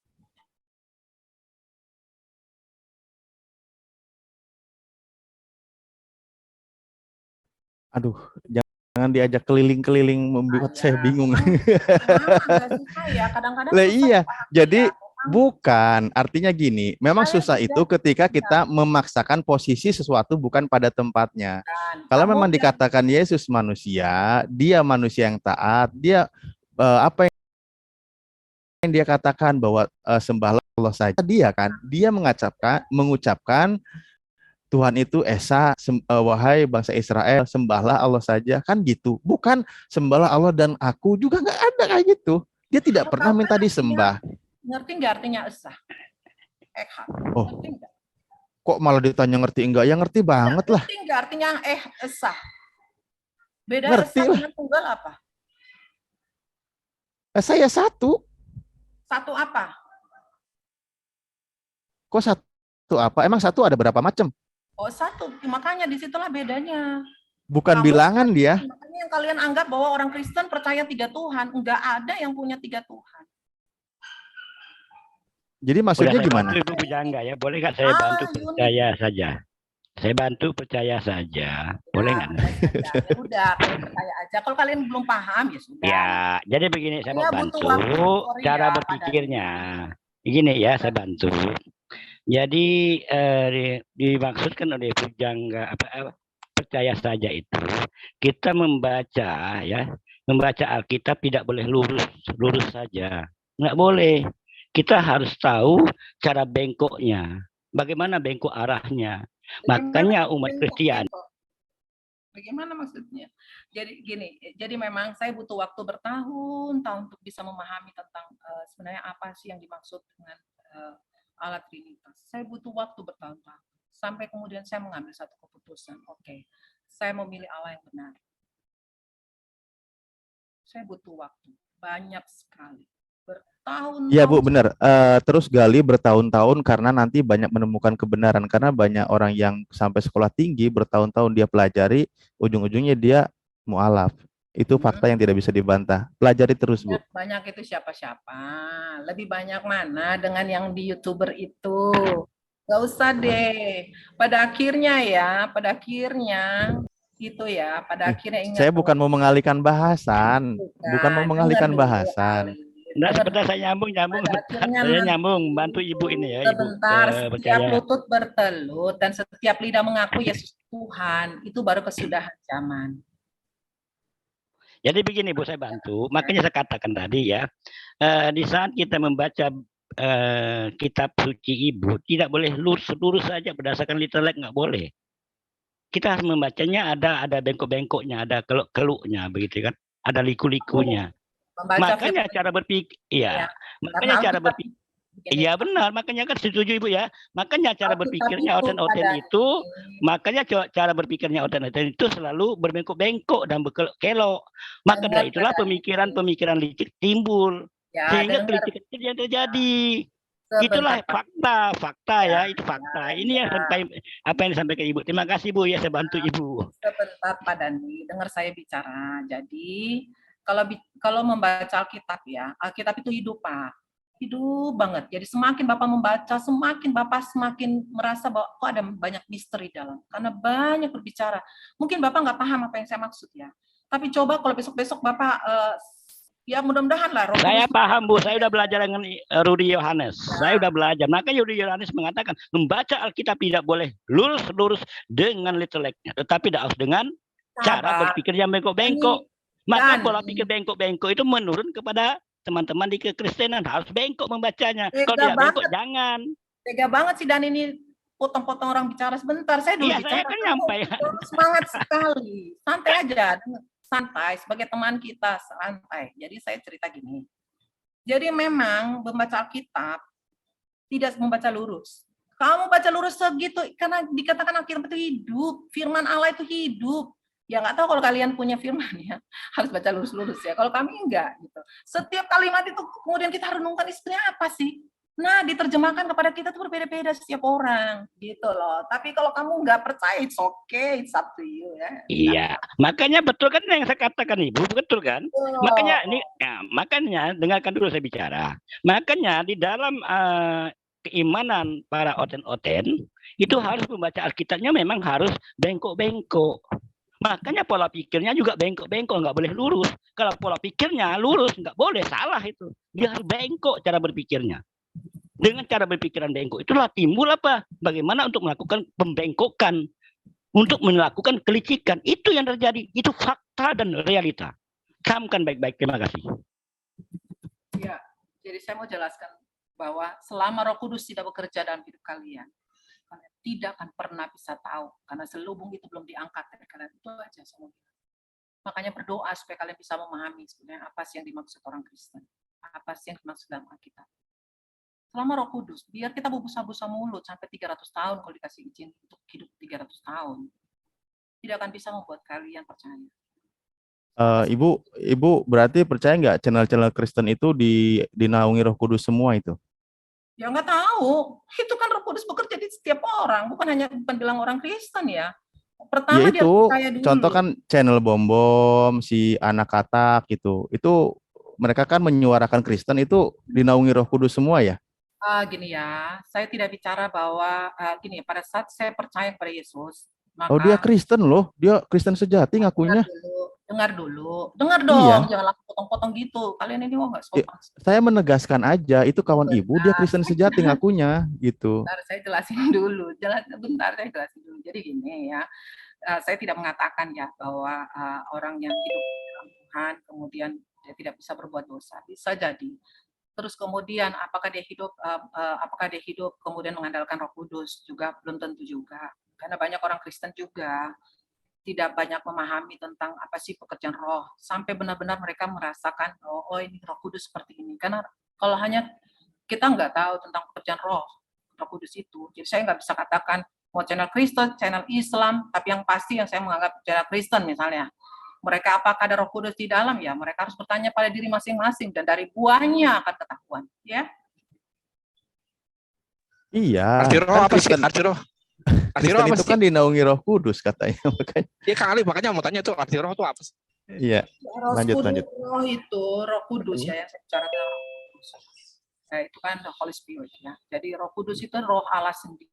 Aduh, jangan diajak keliling-keliling membuat saya bingung. Lah iya, jadi bukan, artinya gini, memang susah itu ketika kita memaksakan posisi sesuatu bukan pada tempatnya. Kalau memang dikatakan Yesus manusia, dia manusia yang taat, dia apa yang dia katakan bahwa sembahlah Allah saja, dia mengucapkan Tuhan itu Esa, wahai bangsa Israel, sembahlah Allah saja, kan gitu. Bukan sembahlah Allah dan aku, juga nggak ada kayak gitu. Dia tidak pernah minta disembah. Ngerti nggak artinya Esa? Oh, kok malah ditanya ngerti enggak? Ya ngerti banget lah. Ngerti nggak artinya Esa? Beda ngerti Esa dengan tunggal apa? Esa ya satu. Satu apa? Kok satu apa? Emang satu ada berapa macam? Oh satu, makanya disitulah bedanya. Bukan bilangan dia. Makanya yang kalian anggap bahwa orang Kristen percaya 3 Tuhan, enggak ada yang punya 3 Tuhan. Jadi maksudnya gimana? Ibu Pujangga ya, boleh nggak saya bantu percaya saja? Saya bantu percaya saja, boleh nggak? Ya udah, percaya aja. Kalau kalian belum paham ya sudah. Ya, jadi begini, saya mau bantu cara berpikirnya. Gini ya, saya bantu. Jadi dimaksudkan oleh pujangga percaya saja itu kita membaca Alkitab tidak boleh lurus saja, nggak boleh. Kita harus tahu cara bengkoknya, bagaimana bengkok arahnya. Makanya umat Kristen. Bagaimana maksudnya? Jadi gini, jadi memang saya butuh waktu bertahun-tahun untuk bisa memahami tentang sebenarnya apa sih yang dimaksud dengan Allah Trinitas. Saya butuh waktu bertahun-tahun sampai kemudian saya mengambil satu keputusan. Oke, saya memilih Allah yang benar. Saya butuh waktu banyak sekali, bertahun-tahun. Iya Bu, benar. Terus gali bertahun-tahun karena nanti banyak menemukan kebenaran, karena banyak orang yang sampai sekolah tinggi bertahun-tahun dia pelajari, ujung-ujungnya dia mualaf. Itu fakta yang tidak bisa dibantah. Pelajari terus Bu. Banyak itu siapa-siapa. Lebih banyak mana dengan yang di YouTuber itu. Gak usah deh. Pada akhirnya gitu ya. Pada akhirnya ingat. Saya bukan mau mengalihkan bahasan. Bukan mau mengalihkan bahasan. Nah, sebentar saya nyambung. Saya nyambung, bantu ibu ini ya. Sebentar, setiap lutut bertelut dan setiap lidah mengaku Yesus Tuhan, itu baru kesudahan zaman. Jadi begini Bu, saya bantu. Makanya saya katakan tadi ya, di saat kita membaca kitab suci Ibu, tidak boleh lurus saja berdasarkan literal, nggak boleh. Kita harus membacanya ada bengkok-bengkoknya, ada keluk-keluknya, begitu kan? Ada liku-likunya. Makanya cara berpikir, makanya cara berpikir, iya benar, makanya kan setuju Ibu ya. Makanya cara berpikirnya oten-oten itu, makanya cara berpikirnya oten-oten itu selalu berbengkok-bengkok dan berkelok. Maka dari itulah pemikiran-pemikiran licik timbul, sehingga kelicik kecil yang terjadi. Itulah fakta ya, itu fakta. Ini yang apa yang disampaikan Ibu. Terima kasih Bu ya, saya bantu Ibu. Sebentar Pak Dani, dengar saya bicara. Jadi kalau membaca Alkitab ya, Alkitab itu hidup Pak, hidup banget. Jadi semakin Bapak membaca, semakin Bapak semakin merasa bahwa kok ada banyak misteri dalam, karena banyak berbicara. Mungkin Bapak nggak paham apa yang saya maksud ya, tapi coba kalau besok-besok Bapak ya mudah-mudahan lah. Saya paham Bu, saya udah belajar dengan Rudy Yohanes. Saya udah belajar. Makanya Rudy Yohanes mengatakan membaca Alkitab tidak boleh lurus dengan literal-nya, tetapi harus dengan cara berpikir yang bengkok-bengkok. Maka pola pikir bengkok-bengkok itu menurun kepada teman-teman di kekristenan, harus bengkok membacanya. Kalau tidak bengkok jangan. Tega banget sih Dan ini potong-potong orang bicara sebentar. Saya dulu bicara. Saya kan nyampai. Semangat sekali. Santai aja. Santai sebagai teman kita, santai. Jadi saya cerita gini. Jadi memang membaca Alkitab tidak membaca lurus. Kamu baca lurus segitu karena dikatakan Alkitab itu hidup, firman Allah itu hidup. Ya nggak tahu kalau kalian punya firman ya, harus baca lurus-lurus ya. Kalau kami enggak gitu. Setiap kalimat itu kemudian kita renungkan isinya apa sih? Nah, diterjemahkan kepada kita tuh berbeda-beda setiap orang gitu loh. Tapi kalau kamu nggak percaya, it's okay, it's up to you ya. Iya, makanya betul kan yang saya katakan Ibu, betul kan? Makanya dengarkan dulu saya bicara. Makanya di dalam keimanan para oten-oten itu harus membaca Alkitabnya memang harus bengkok-bengkok. Makanya pola pikirnya juga bengkok-bengkok, nggak boleh lurus. Kalau pola pikirnya lurus, nggak boleh, salah itu. Dia harus bengkok cara berpikirnya. Dengan cara berpikiran bengkok, itulah timbul apa? Bagaimana untuk melakukan pembengkokan, untuk melakukan kelicikan. Itu yang terjadi, itu fakta dan realita. Camkan baik-baik, terima kasih. Ya, jadi saya mau jelaskan bahwa selama Roh Kudus tidak bekerja dalam hidup kalian, kalian tidak akan pernah bisa tahu karena selubung itu belum diangkat dari kalian. Itu aja semua. Makanya berdoa supaya kalian bisa memahami sebenarnya apa sih yang dimaksud orang Kristen, apa sih yang dimaksud dalam Alkitab. Selama Roh Kudus, biar kita berbusa-busa mulut sampai 300 tahun kalau dikasih izin untuk hidup 300 tahun, tidak akan bisa membuat kalian percaya. Ibu berarti percaya nggak channel-channel Kristen itu dinaungi Roh Kudus semua itu? Ya nggak tahu, itu kan Roh Kudus bekerja di setiap orang, bukan bilang orang Kristen ya. Pertama ya dia itu, percaya dulu. contoh kan channel Bom-Bom, si Anak Katak gitu. Itu mereka kan menyuarakan Kristen itu dinaungi Roh Kudus semua ya? Gini ya, saya tidak bicara bahwa gini pada saat saya percaya kepada Yesus, maka dia Kristen loh, dia Kristen sejati ngakunya. Dengar Iya. dong, jangan langsung potong-potong gitu. Kalian ini nggak Ya, sopan. saya menegaskan aja, itu kawan ibu, dia Kristen sejati ngakunya, gitu. Bentar, saya jelasin dulu. Bentar, saya jelasin dulu. Jadi gini ya, saya tidak mengatakan ya bahwa orang yang hidup dalam Tuhan kemudian dia tidak bisa berbuat dosa. Bisa jadi. Terus kemudian apakah dia hidup kemudian mengandalkan Roh Kudus juga belum tentu juga. Karena banyak orang Kristen juga tidak banyak memahami tentang apa sih pekerjaan roh, sampai benar-benar mereka merasakan oh ini Roh Kudus seperti ini. Karena kalau hanya kita nggak tahu tentang pekerjaan Roh Kudus itu, jadi saya nggak bisa katakan mau channel Kristen, channel Islam, tapi yang pasti yang saya menganggap channel Kristen misalnya, mereka apakah ada Roh Kudus di dalam, ya mereka harus bertanya pada diri masing-masing dan dari buahnya akan ketahuan, ya. Iya. Arti roh kan apa sih? Kristen, Arti roh Kristen apa itu sih? kan dinaungi Roh Kudus katanya. Makanya. Iya Kang Ali, makanya mau tanya tuh arti roh itu apa sih? Iya. Lanjut. Roh itu Roh Kudus ya, yang saya bicara tentang Roh Kudus. Nah, itu kan the Holy Spirit ya. Jadi Roh Kudus itu Roh Allah sendiri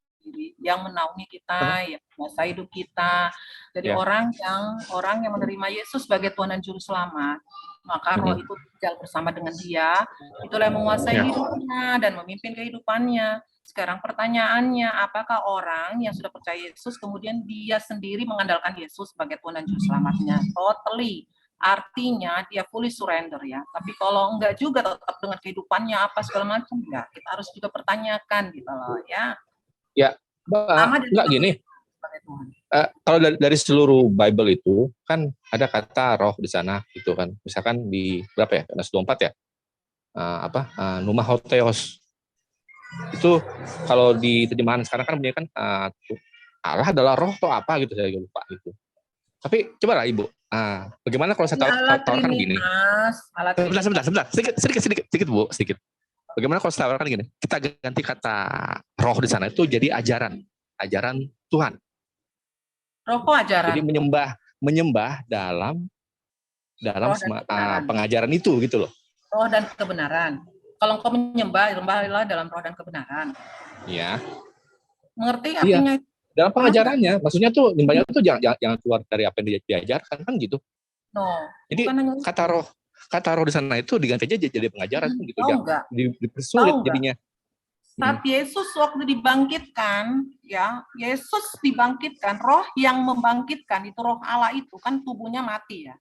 yang menaungi kita, yang menguasai hidup kita. Jadi orang yang menerima Yesus sebagai Tuhan dan Juru Selamat, maka Roh itu tinggal bersama dengan dia, itulah yang menguasai hidupnya dan memimpin kehidupannya. Sekarang pertanyaannya, apakah orang yang sudah percaya Yesus kemudian dia sendiri mengandalkan Yesus sebagai Tuhan dan Juru Selamatnya? Totally. Artinya dia fully surrender ya. Tapi kalau enggak juga tetap dengan kehidupannya apa segala macam, ya kita harus juga pertanyakan gitu loh ya. Ya, enggak gini. Kalau dari seluruh Bible itu kan ada kata roh di sana gitu kan. Misalkan di berapa ya? Yohanes 24 ya. Pneuma Hotheos. Itu kalau di terjemahan sekarang kan punya kan Allah adalah roh atau apa gitu, saya lupa gitu. Tapi coba lah Ibu, bagaimana kalau saya tawarkan gini? Sebentar, sedikit Bu, sedikit. Bagaimana kalau saya tawarkan gini? Kita ganti kata roh di sana itu jadi ajaran Tuhan. Roh kok ajaran? Jadi menyembah dalam pengajaran itu gitu loh. Roh dan kebenaran. Kalau engkau menyembahlah dalam roh dan kebenaran. Iya. Mengerti artinya? Iya. Dalam pengajarannya, maksudnya tuh nyembahnya tuh jangan keluar dari apa yang diajarkan kan gitu. No. Jadi kata roh di sana itu diganti aja jadi pengajaran gitu. Enggak. Dipersulit jadinya. Saat Yesus waktu dibangkitkan, ya Yesus dibangkitkan, roh yang membangkitkan itu roh Allah itu kan tubuhnya mati ya.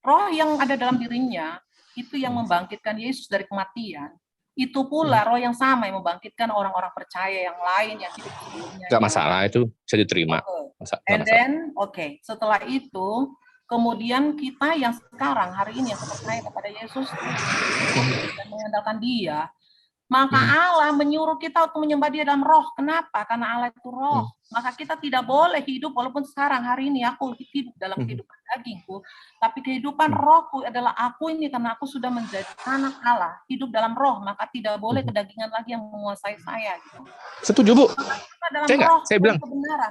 Roh yang ada dalam dirinya itu yang membangkitkan Yesus dari kematian. Itu pula roh yang sama yang membangkitkan orang-orang percaya yang lain yang hidup sebelumnya. Gak masalah, itu bisa diterima. And then, setelah itu, kemudian kita yang sekarang, hari ini yang percaya kepada Yesus dan mengandalkan dia, maka Allah menyuruh kita untuk menyembah dia dalam roh. Kenapa? Karena Allah itu roh. Maka kita tidak boleh hidup, walaupun sekarang hari ini aku hidup dalam kehidupan dagingku, tapi kehidupan rohku adalah aku ini karena aku sudah menjadi anak Allah, hidup dalam roh, maka tidak boleh kedagingan lagi yang menguasai saya. Gitu. Setuju Bu. Saya bilang,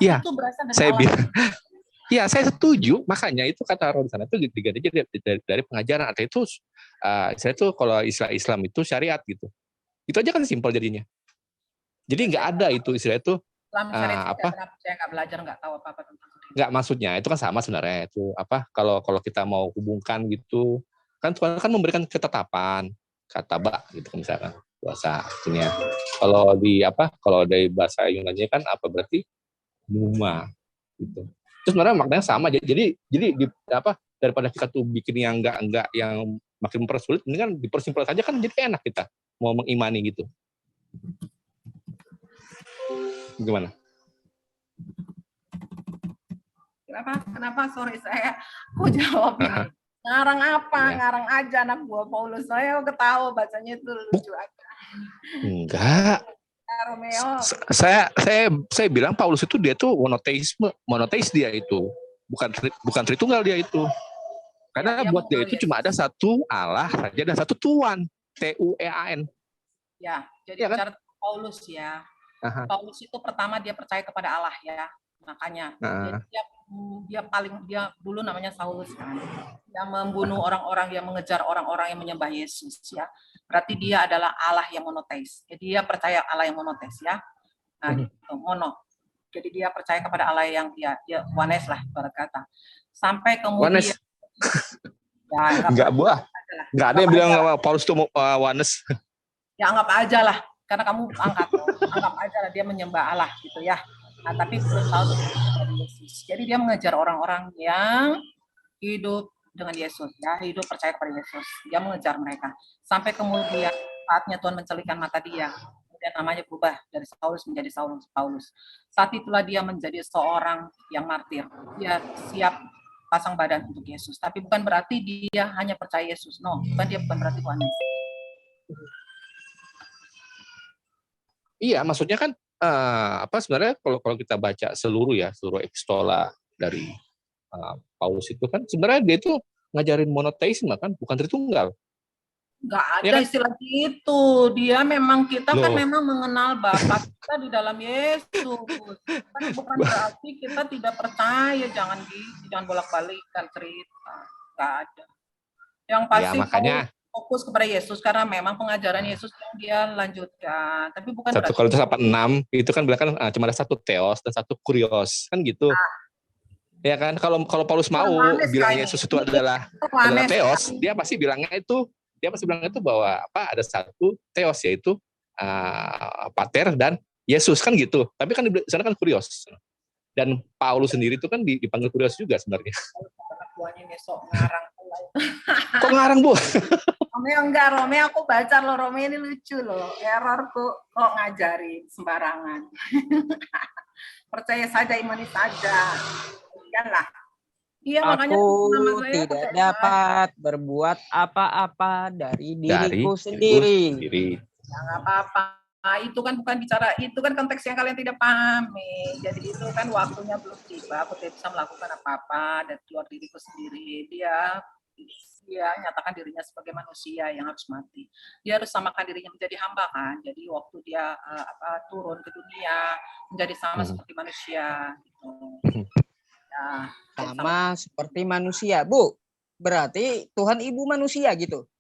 iya, saya bilang, iya saya setuju. Makanya itu kata roh di sana itu diganti dari pengajaran. Artinya itu, saya tuh kalau istilah Islam itu syariat gitu. Itu aja kan simpel jadinya. Jadi nggak ada itu istilah itu saya nggak belajar, nggak tahu apa-apa tentang itu. Nggak, maksudnya itu kan sama sebenarnya itu kalau kita mau hubungkan gitu kan Tuhan kan memberikan ketetapan kata gitu misalkan puasa artinya. Kalau dari bahasa Yunani kan apa berarti pneuma gitu. Terus sebenarnya maknanya sama. Jadi daripada kita tuh bikin yang enggak yang makin mempersulit, ini kan dipersimpel saja kan jadi enak kita mau mengimani gitu. Gimana? Kenapa? Sorry, aku jawab ini. Ngarang apa? Ya. Ngarang aja anak buah Paulus. Saya ketawa bacanya itu lucu aja. Enggak. Romeo. Saya bilang Paulus itu dia tuh monoteis dia itu. Bukan Tritunggal dia itu. Karena buat dia itu cuma ada satu Allah saja dan satu Tuhan. Tuean. Ya, jadi cara Paulus ya. Paulus itu pertama dia percaya kepada Allah ya. Makanya dia dulu namanya Saulus kan. Dia membunuh orang-orang yang mengejar orang-orang yang menyembah Yesus ya. Berarti dia adalah Allah yang monoteis. Jadi dia percaya Allah yang monoteis ya. Nah, gitu, mono. Jadi dia percaya kepada Allah yang dia ones lah berkata. Sampai kemudian Ya, Enggak, Bu. Enggak ada yang bilang Paulus itu oneness. Ya anggap aja lah, karena kamu anggap aja lah dia menyembah Allah gitu ya. Nah, tapi belum tahu dari Yesus. Jadi dia mengejar orang-orang yang hidup dengan Yesus, ya, hidup percaya kepada Yesus. Dia mengejar mereka sampai kemudian saatnya Tuhan mencelupkan mata dia. Kemudian namanya berubah dari Saulus menjadi Paulus. Saat itulah dia menjadi seorang yang martir. Dia siap pasang badan untuk Yesus. Tapi bukan berarti dia hanya percaya Yesus. No, dia bukan berarti Tuhan Yesus. Iya, maksudnya kan sebenarnya kalau kita baca seluruh epistola dari Paulus itu kan sebenarnya dia itu ngajarin monoteisme kan, bukan Tritunggal. Nggak ada Ya kan? istilah gitu. Dia memang kita kan memang mengenal Bapa kita di dalam Yesus. Kan bukan berarti kita tidak percaya. Jangan bolak-balikan cerita. Nggak ada. Yang pasti Ya, makanya fokus kepada Yesus karena memang pengajaran Yesus yang dia lanjutkan. Tapi bukan 1 Korintus 4:6 itu kan bilang kan cuma ada satu theos dan satu kurios kan gitu. Ya kan, kalau Paulus mau bilang Yesus itu adalah theos, dia pasti bilangnya itu bahwa ada satu theos, yaitu pater dan Yesus kan gitu. Tapi kan di sana kan kurios. Dan Paulus sendiri itu kan dipanggil kurios juga sebenarnya. Kok ngarang, Bu? Romeo aku baca loh, Romeo ini lucu loh. Errorku kok ngajarin sembarangan. Percaya saja, imani saja. Iyalah. Iya, aku tidak dapat berbuat apa-apa dari diriku sendiri. Ya, nggak apa-apa. Itu kan bukan bicara, itu kan konteks yang kalian tidak pahami. Jadi itu kan waktunya belum tiba. Aku tidak bisa melakukan apa-apa dari luar diriku sendiri. Dia nyatakan dirinya sebagai manusia yang harus mati. Dia harus samakan dirinya menjadi hamba kan. Jadi waktu dia turun ke dunia menjadi sama seperti manusia. Gitu. Ya, sama seperti manusia, Bu. Berarti Tuhan Ibu manusia gitu?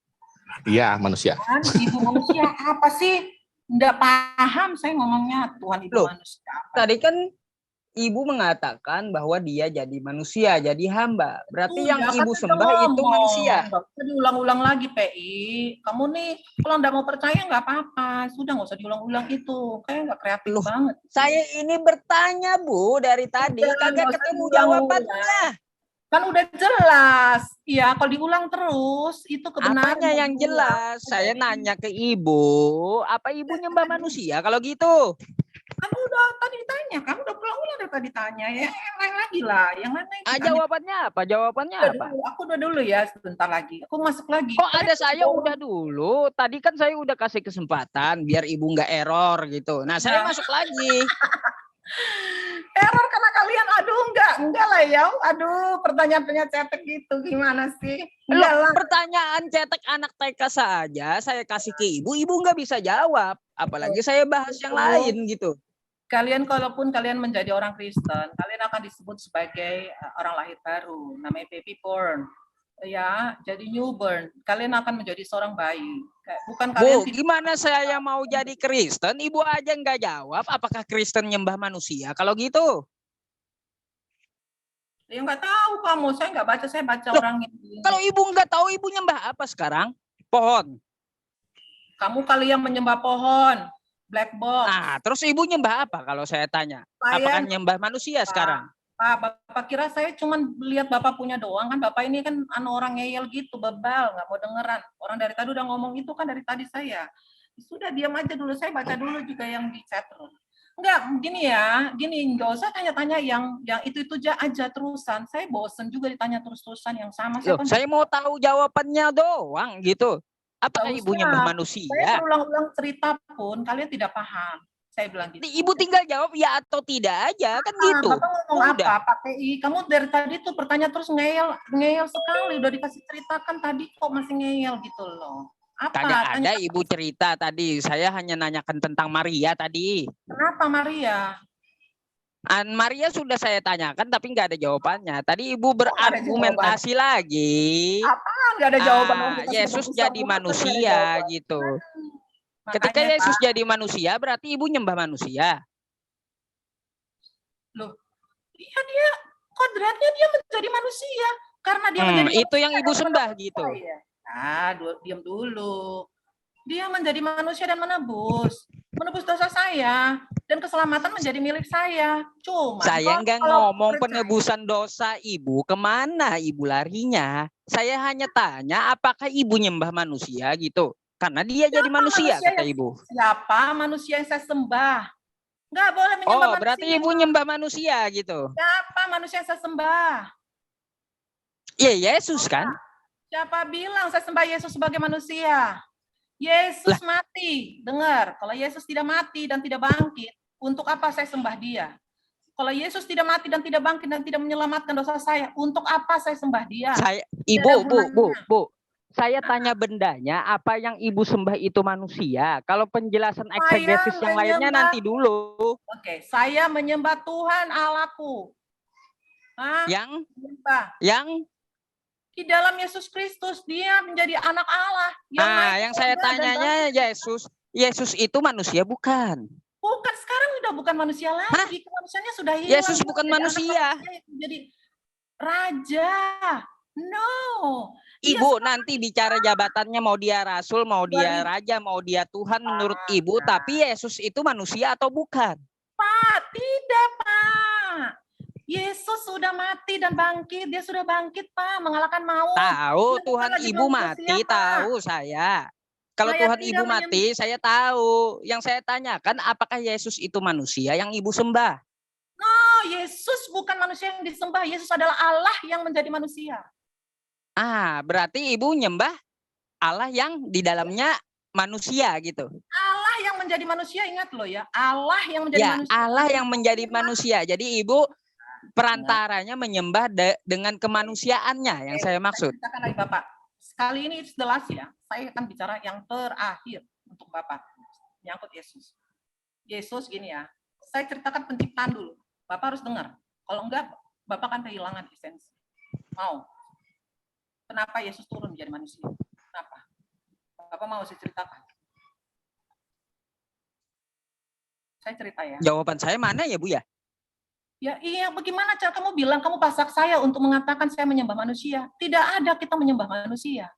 Iya, manusia. Tuhan Ibu manusia apa sih? Nggak paham saya ngomongnya Tuhan Ibu manusia. Tadi kan Ibu mengatakan bahwa dia jadi manusia, jadi hamba. Berarti yang Ibu sembah itu manusia. Nggak usah diulang-ulang lagi, PI. Kamu nih, kalau nggak mau percaya nggak apa-apa. Sudah, nggak usah diulang-ulang itu. Kayak nggak kreatif banget. Saya ini bertanya, Bu, dari tadi. Kagak ketemu jawabannya. Kan udah jelas. Ya, kalau diulang terus, itu kebenaran. Apanya yang jelas? Saya nanya ke Ibu, apa Ibu nyembah manusia kalau gitu? Kamu udah tadi ditanya, kamu udah pulang-ulang udah tadi tanya. Ya, yang lain lagi lah. Yang lain jawabannya apa? Jawabannya apa? Aku udah dulu ya, sebentar lagi. Aku masuk lagi. Kok ada saya udah dulu? Tadi kan saya udah kasih kesempatan biar Ibu nggak error gitu. Nah, saya masuk lagi. Error karena kalian, enggak lah ya. Aduh, pertanyaan-pertanyaan cetek gitu gimana sih? Pertanyaan cetek anak TK saja saya kasih ke Ibu nggak bisa jawab. Apalagi saya bahas yang lain gitu. Kalian kalaupun kalian menjadi orang Kristen, kalian akan disebut sebagai orang lahir baru, namanya baby born. Ya, jadi newborn. Kalian akan menjadi seorang bayi. Bukan kalian. Bu, gimana saya mau jadi Kristen? Ibu aja nggak jawab. Apakah Kristen nyembah manusia? Kalau gitu? Ya nggak tahu kamu. Saya nggak baca. Saya baca orang yang. Kalau Ibu nggak tahu, Ibu nyembah apa sekarang? Pohon. Kamu kali yang menyembah pohon. Black box. Nah, terus Ibu nyembah apa kalau saya tanya? Apakah nyembah manusia sekarang? Pak, Bapak kira saya cuma lihat Bapak punya doang kan? Bapak ini kan orang ngeyel gitu, bebal, nggak mau dengeran. Orang dari tadi udah ngomong itu kan dari tadi saya. Sudah diam aja dulu, saya baca dulu juga yang di chat room. Enggak, gini, nggak usah tanya-tanya yang itu aja terusan. Saya bosen juga ditanya terus-terusan yang sama. Saya mau tahu jawabannya doang gitu. Apakah Ibu nyembah manusia? Saya berulang-ulang cerita pun kalian tidak paham. Saya bilang gitu. Ibu tinggal jawab ya atau tidak aja kan gitu. Bapak ngomong apa, Pak TI? Kamu dari tadi tuh bertanya terus ngeyel sekali. Udah dikasih ceritakan tadi kok masih ngeyel gitu loh. Apa? Kagak ada Ibu cerita tadi. Saya hanya nanyakan tentang Maria tadi. Kenapa Maria? Maria sudah saya tanyakan tapi nggak ada jawabannya. Tadi Ibu berargumentasi lagi. Apa? Nggak ada jawaban. Yesus jadi manusia gitu. Ketika Yesus jadi manusia, berarti Ibu nyembah manusia. Loh, iya dia kodratnya dia menjadi manusia. Karena dia menjadi Itu yang ibu sembah gitu. Diam dulu. Dia menjadi manusia dan menebus dosa saya, dan keselamatan menjadi milik saya. Cuma saya nggak ngomong penebusan dosa ibu, kemana ibu larinya? Saya hanya tanya apakah ibu nyembah manusia gitu? Karena dia jadi manusia kata ibu. Siapa manusia yang saya sembah? Nggak boleh menyembah manusia. Berarti ibu nyembah manusia gitu. Siapa manusia yang saya sembah? Ya Yesus kan? Siapa bilang saya sembah Yesus sebagai manusia? Yesus mati. Dengar, kalau Yesus tidak mati dan tidak bangkit, untuk apa saya sembah dia? Kalau Yesus tidak mati dan tidak bangkit dan tidak menyelamatkan dosa saya, untuk apa saya sembah dia? Bu. Saya tanya bendanya, apa yang ibu sembah itu manusia? Kalau penjelasan eksegesis yang lainnya nanti dulu. Oke, saya menyembah Tuhan Allahku. Yang di dalam Yesus Kristus, dia menjadi anak Allah. Yang saya tanyanya Yesus itu manusia bukan? Bukan, sekarang udah bukan manusia lagi. Kemanusiaannya sudah hilang. Yesus bukan manusia. Jadi raja. No. Ibu nanti bicara jabatannya, mau dia rasul, mau dia raja, mau dia Tuhan menurut ibu. Tapi Yesus itu manusia atau bukan? Pak, tidak Pak. Yesus sudah mati dan bangkit. Dia sudah bangkit Pak, mengalahkan maut. Tahu Tuhan ibu mati, tahu saya. Kalau Tuhan ibu mati, saya tahu. Yang saya tanyakan, apakah Yesus itu manusia yang ibu sembah? No, Yesus bukan manusia yang disembah. Yesus adalah Allah yang menjadi manusia. Berarti ibu nyembah Allah yang di dalamnya manusia gitu. Allah yang menjadi manusia, ingat loh ya. Allah yang menjadi manusia. Allah yang menjadi manusia. Jadi ibu perantaranya menyembah dengan kemanusiaannya yang saya maksud. Saya ceritakan lagi Bapak. Sekali ini it's the last ya. Saya akan bicara yang terakhir untuk Bapak. Menyangkut Yesus. Yesus gini ya. Saya ceritakan penciptaan dulu. Bapak harus dengar. Kalau enggak, Bapak akan kehilangan esensi. Mau? Kenapa Yesus turun menjadi manusia? Kenapa? Bapak mau saya ceritakan? Saya cerita ya. Jawaban saya mana ya Bu ya? Ya iya, bagaimana cara kamu bilang, kamu pasak saya untuk mengatakan saya menyembah manusia? Tidak ada kita menyembah manusia.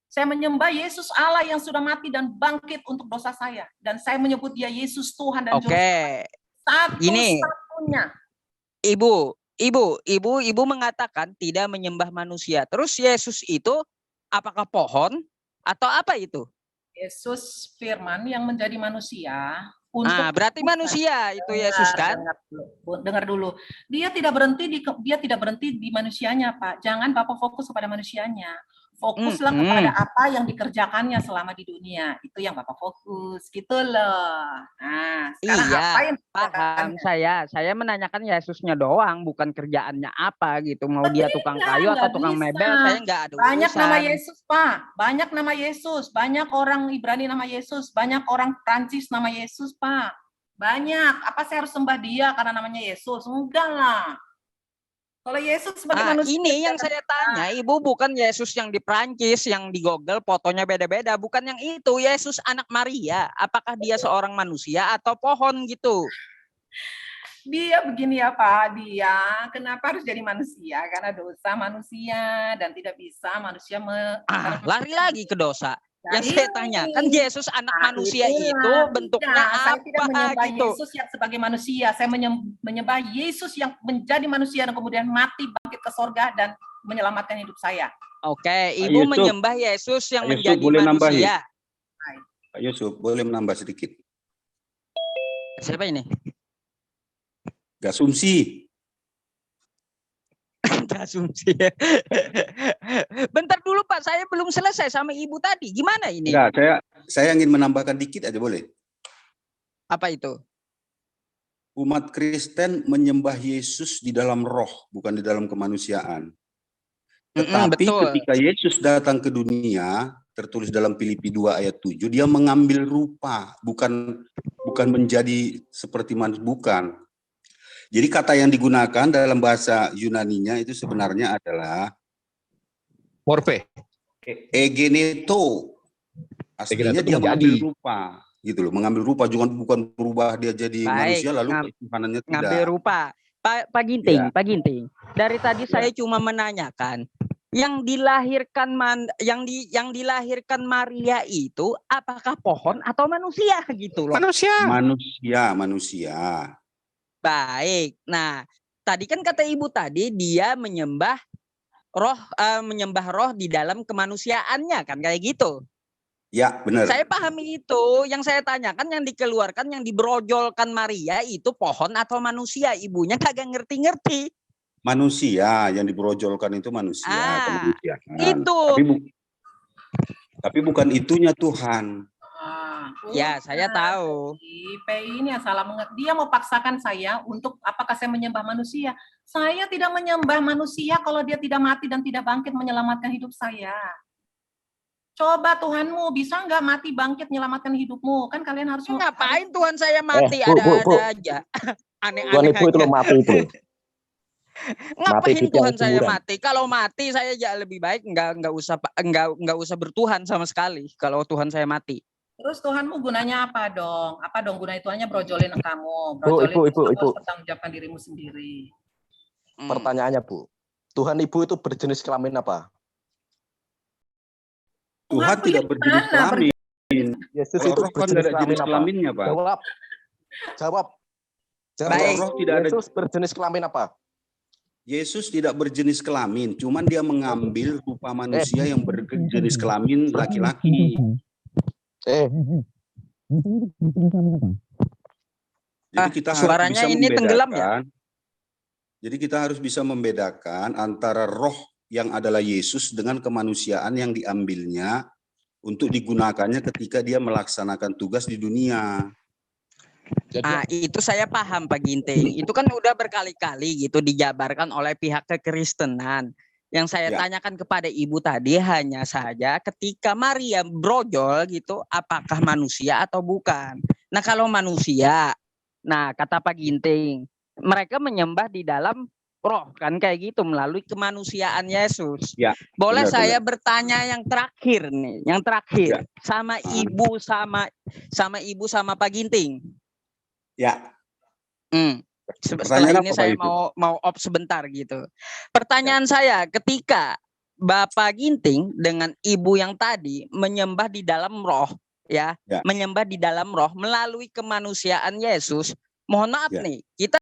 Saya menyembah Yesus Allah yang sudah mati dan bangkit untuk dosa saya. Dan saya menyebut dia Yesus Tuhan dan Juru Selamat. Satu-satunya. Ibu mengatakan tidak menyembah manusia. Terus Yesus itu apakah pohon atau apa itu? Yesus firman yang menjadi manusia. Berarti manusia itu Yesus kan? Dengar dulu. Dia tidak berhenti di manusianya, Pak. Jangan Bapak fokus kepada manusianya. Fokuslah kepada apa yang dikerjakannya selama di dunia. Itu yang Bapak fokus, gitu loh. Nah, sekarang apa yang paham saya. Saya menanyakan Yesusnya doang, bukan kerjaannya apa gitu. Mau dia tukang kayu atau tukang mebel, saya nggak ada urusan. Banyak nama Yesus, Pak. Banyak nama Yesus. Banyak orang Ibrani nama Yesus. Banyak orang Prancis nama Yesus, Pak. Banyak. Apa saya harus sembah dia karena namanya Yesus? Enggak lah. Kalau Yesus sebagai manusia. Ini yang saya tanya, Ibu, bukan Yesus yang di Prancis, yang di Google fotonya beda-beda, bukan yang itu. Yesus anak Maria, apakah dia seorang manusia atau pohon gitu? Dia begini ya Pak, dia kenapa harus jadi manusia? Karena dosa manusia dan tidak bisa manusia lari lagi ke dosa. Yang saya tanya, kan Yesus anak manusia itu bentuknya apa? Saya tidak menyembah gitu? Yesus yang sebagai manusia. Saya menyembah Yesus yang menjadi manusia dan kemudian mati, bangkit ke sorga dan menyelamatkan hidup saya. Oke, Ibu menyembah Yesus yang menjadi manusia. Pak Yusuf, boleh menambah sedikit? Siapa ini? Gasumsi. Asumsi. Bentar dulu Pak, saya belum selesai sama Ibu tadi. Gimana ini? Enggak, saya ingin menambahkan dikit aja boleh? Apa itu? Umat Kristen menyembah Yesus di dalam roh, bukan di dalam kemanusiaan. Tetapi ketika Yesus datang ke dunia, tertulis dalam Filipi 2 ayat 7, dia mengambil rupa, bukan menjadi seperti manusia, bukan. Jadi kata yang digunakan dalam bahasa Yunaninya itu sebenarnya adalah morphe, egeneto. Aslinya dia mengambil rupa, gitu loh, mengambil rupa, bukan berubah dia jadi manusia lalu ketuhanannya tidak. Ngambil rupa. Pak Ginting, Ya. Pak Ginting. Dari tadi saya cuma menanyakan, yang dilahirkan Maria itu apakah pohon atau manusia gitu loh? Manusia. Baik. Nah, tadi kan kata Ibu tadi dia menyembah roh di dalam kemanusiaannya kan kayak gitu. Ya, benar. Saya pahami itu. Yang saya tanyakan yang dikeluarkan, yang dibrojolkan Maria itu pohon atau manusia? Ibunya kagak ngerti-ngerti. Manusia yang dibrojolkan itu manusia, kemanusiaan. Itu. Tapi bukan itunya Tuhan. Ya, saya tahu. PI ini salah mengerti. Dia mau paksakan saya untuk apakah saya menyembah manusia. Saya tidak menyembah manusia kalau dia tidak mati dan tidak bangkit menyelamatkan hidup saya. Coba Tuhanmu bisa nggak mati bangkit menyelamatkan hidupmu? Kan kalian harus ngapain Tuhan saya mati? Bu. Ada-ada aja. Aneh-aneh Tuhan Ibu itu lo mati itu. Ngapain Mati di Tuhan tiang saya kuburan. mati? Kalau mati saya lebih baik nggak usah bertuhan sama sekali. Kalau Tuhan saya mati. Terus Tuhanmu gunanya apa dong? Apa dong gunanya Tuhannya brojolin kamu? Bu, Brojolin Ibu. pertanggungjawabkan dirimu sendiri. Pertanyaannya, Bu. Tuhan Ibu itu berjenis kelamin apa? Tuhan tidak berjenis kelamin. Yesus Kalau itu roh kan berjenis ada jenis kelamin apa? kelaminnya, Pak. Jawab. Kalau roh tidak ada. Yesus berjenis kelamin apa? Yesus tidak berjenis kelamin, cuman dia mengambil rupa manusia yang berjenis kelamin laki-laki. Jadi kita harus suaranya bisa ini tenggelam ya? membedakan. Jadi kita harus bisa membedakan antara roh yang adalah Yesus dengan kemanusiaan yang diambilnya untuk digunakannya ketika dia melaksanakan tugas di dunia. Itu saya paham Pak Ginting. Itu kan udah berkali-kali gitu dijabarkan oleh pihak kekristenan. Yang saya tanyakan kepada Ibu tadi hanya saja ketika Maria brojol gitu, apakah manusia atau bukan? Nah kalau manusia, nah kata Pak Ginting, mereka menyembah di dalam roh kan kayak gitu melalui kemanusiaan Yesus. Ya, boleh benar, saya bertanya yang terakhir nih, yang terakhir sama Ibu sama Ibu sama Pak Ginting. Ya. Setelah Pertanyaan ini apa, saya Pak, mau off sebentar gitu. Pertanyaan saya, ketika Bapak Ginting dengan Ibu yang tadi menyembah di dalam roh, menyembah di dalam roh melalui kemanusiaan Yesus, mohon maaf nih, kita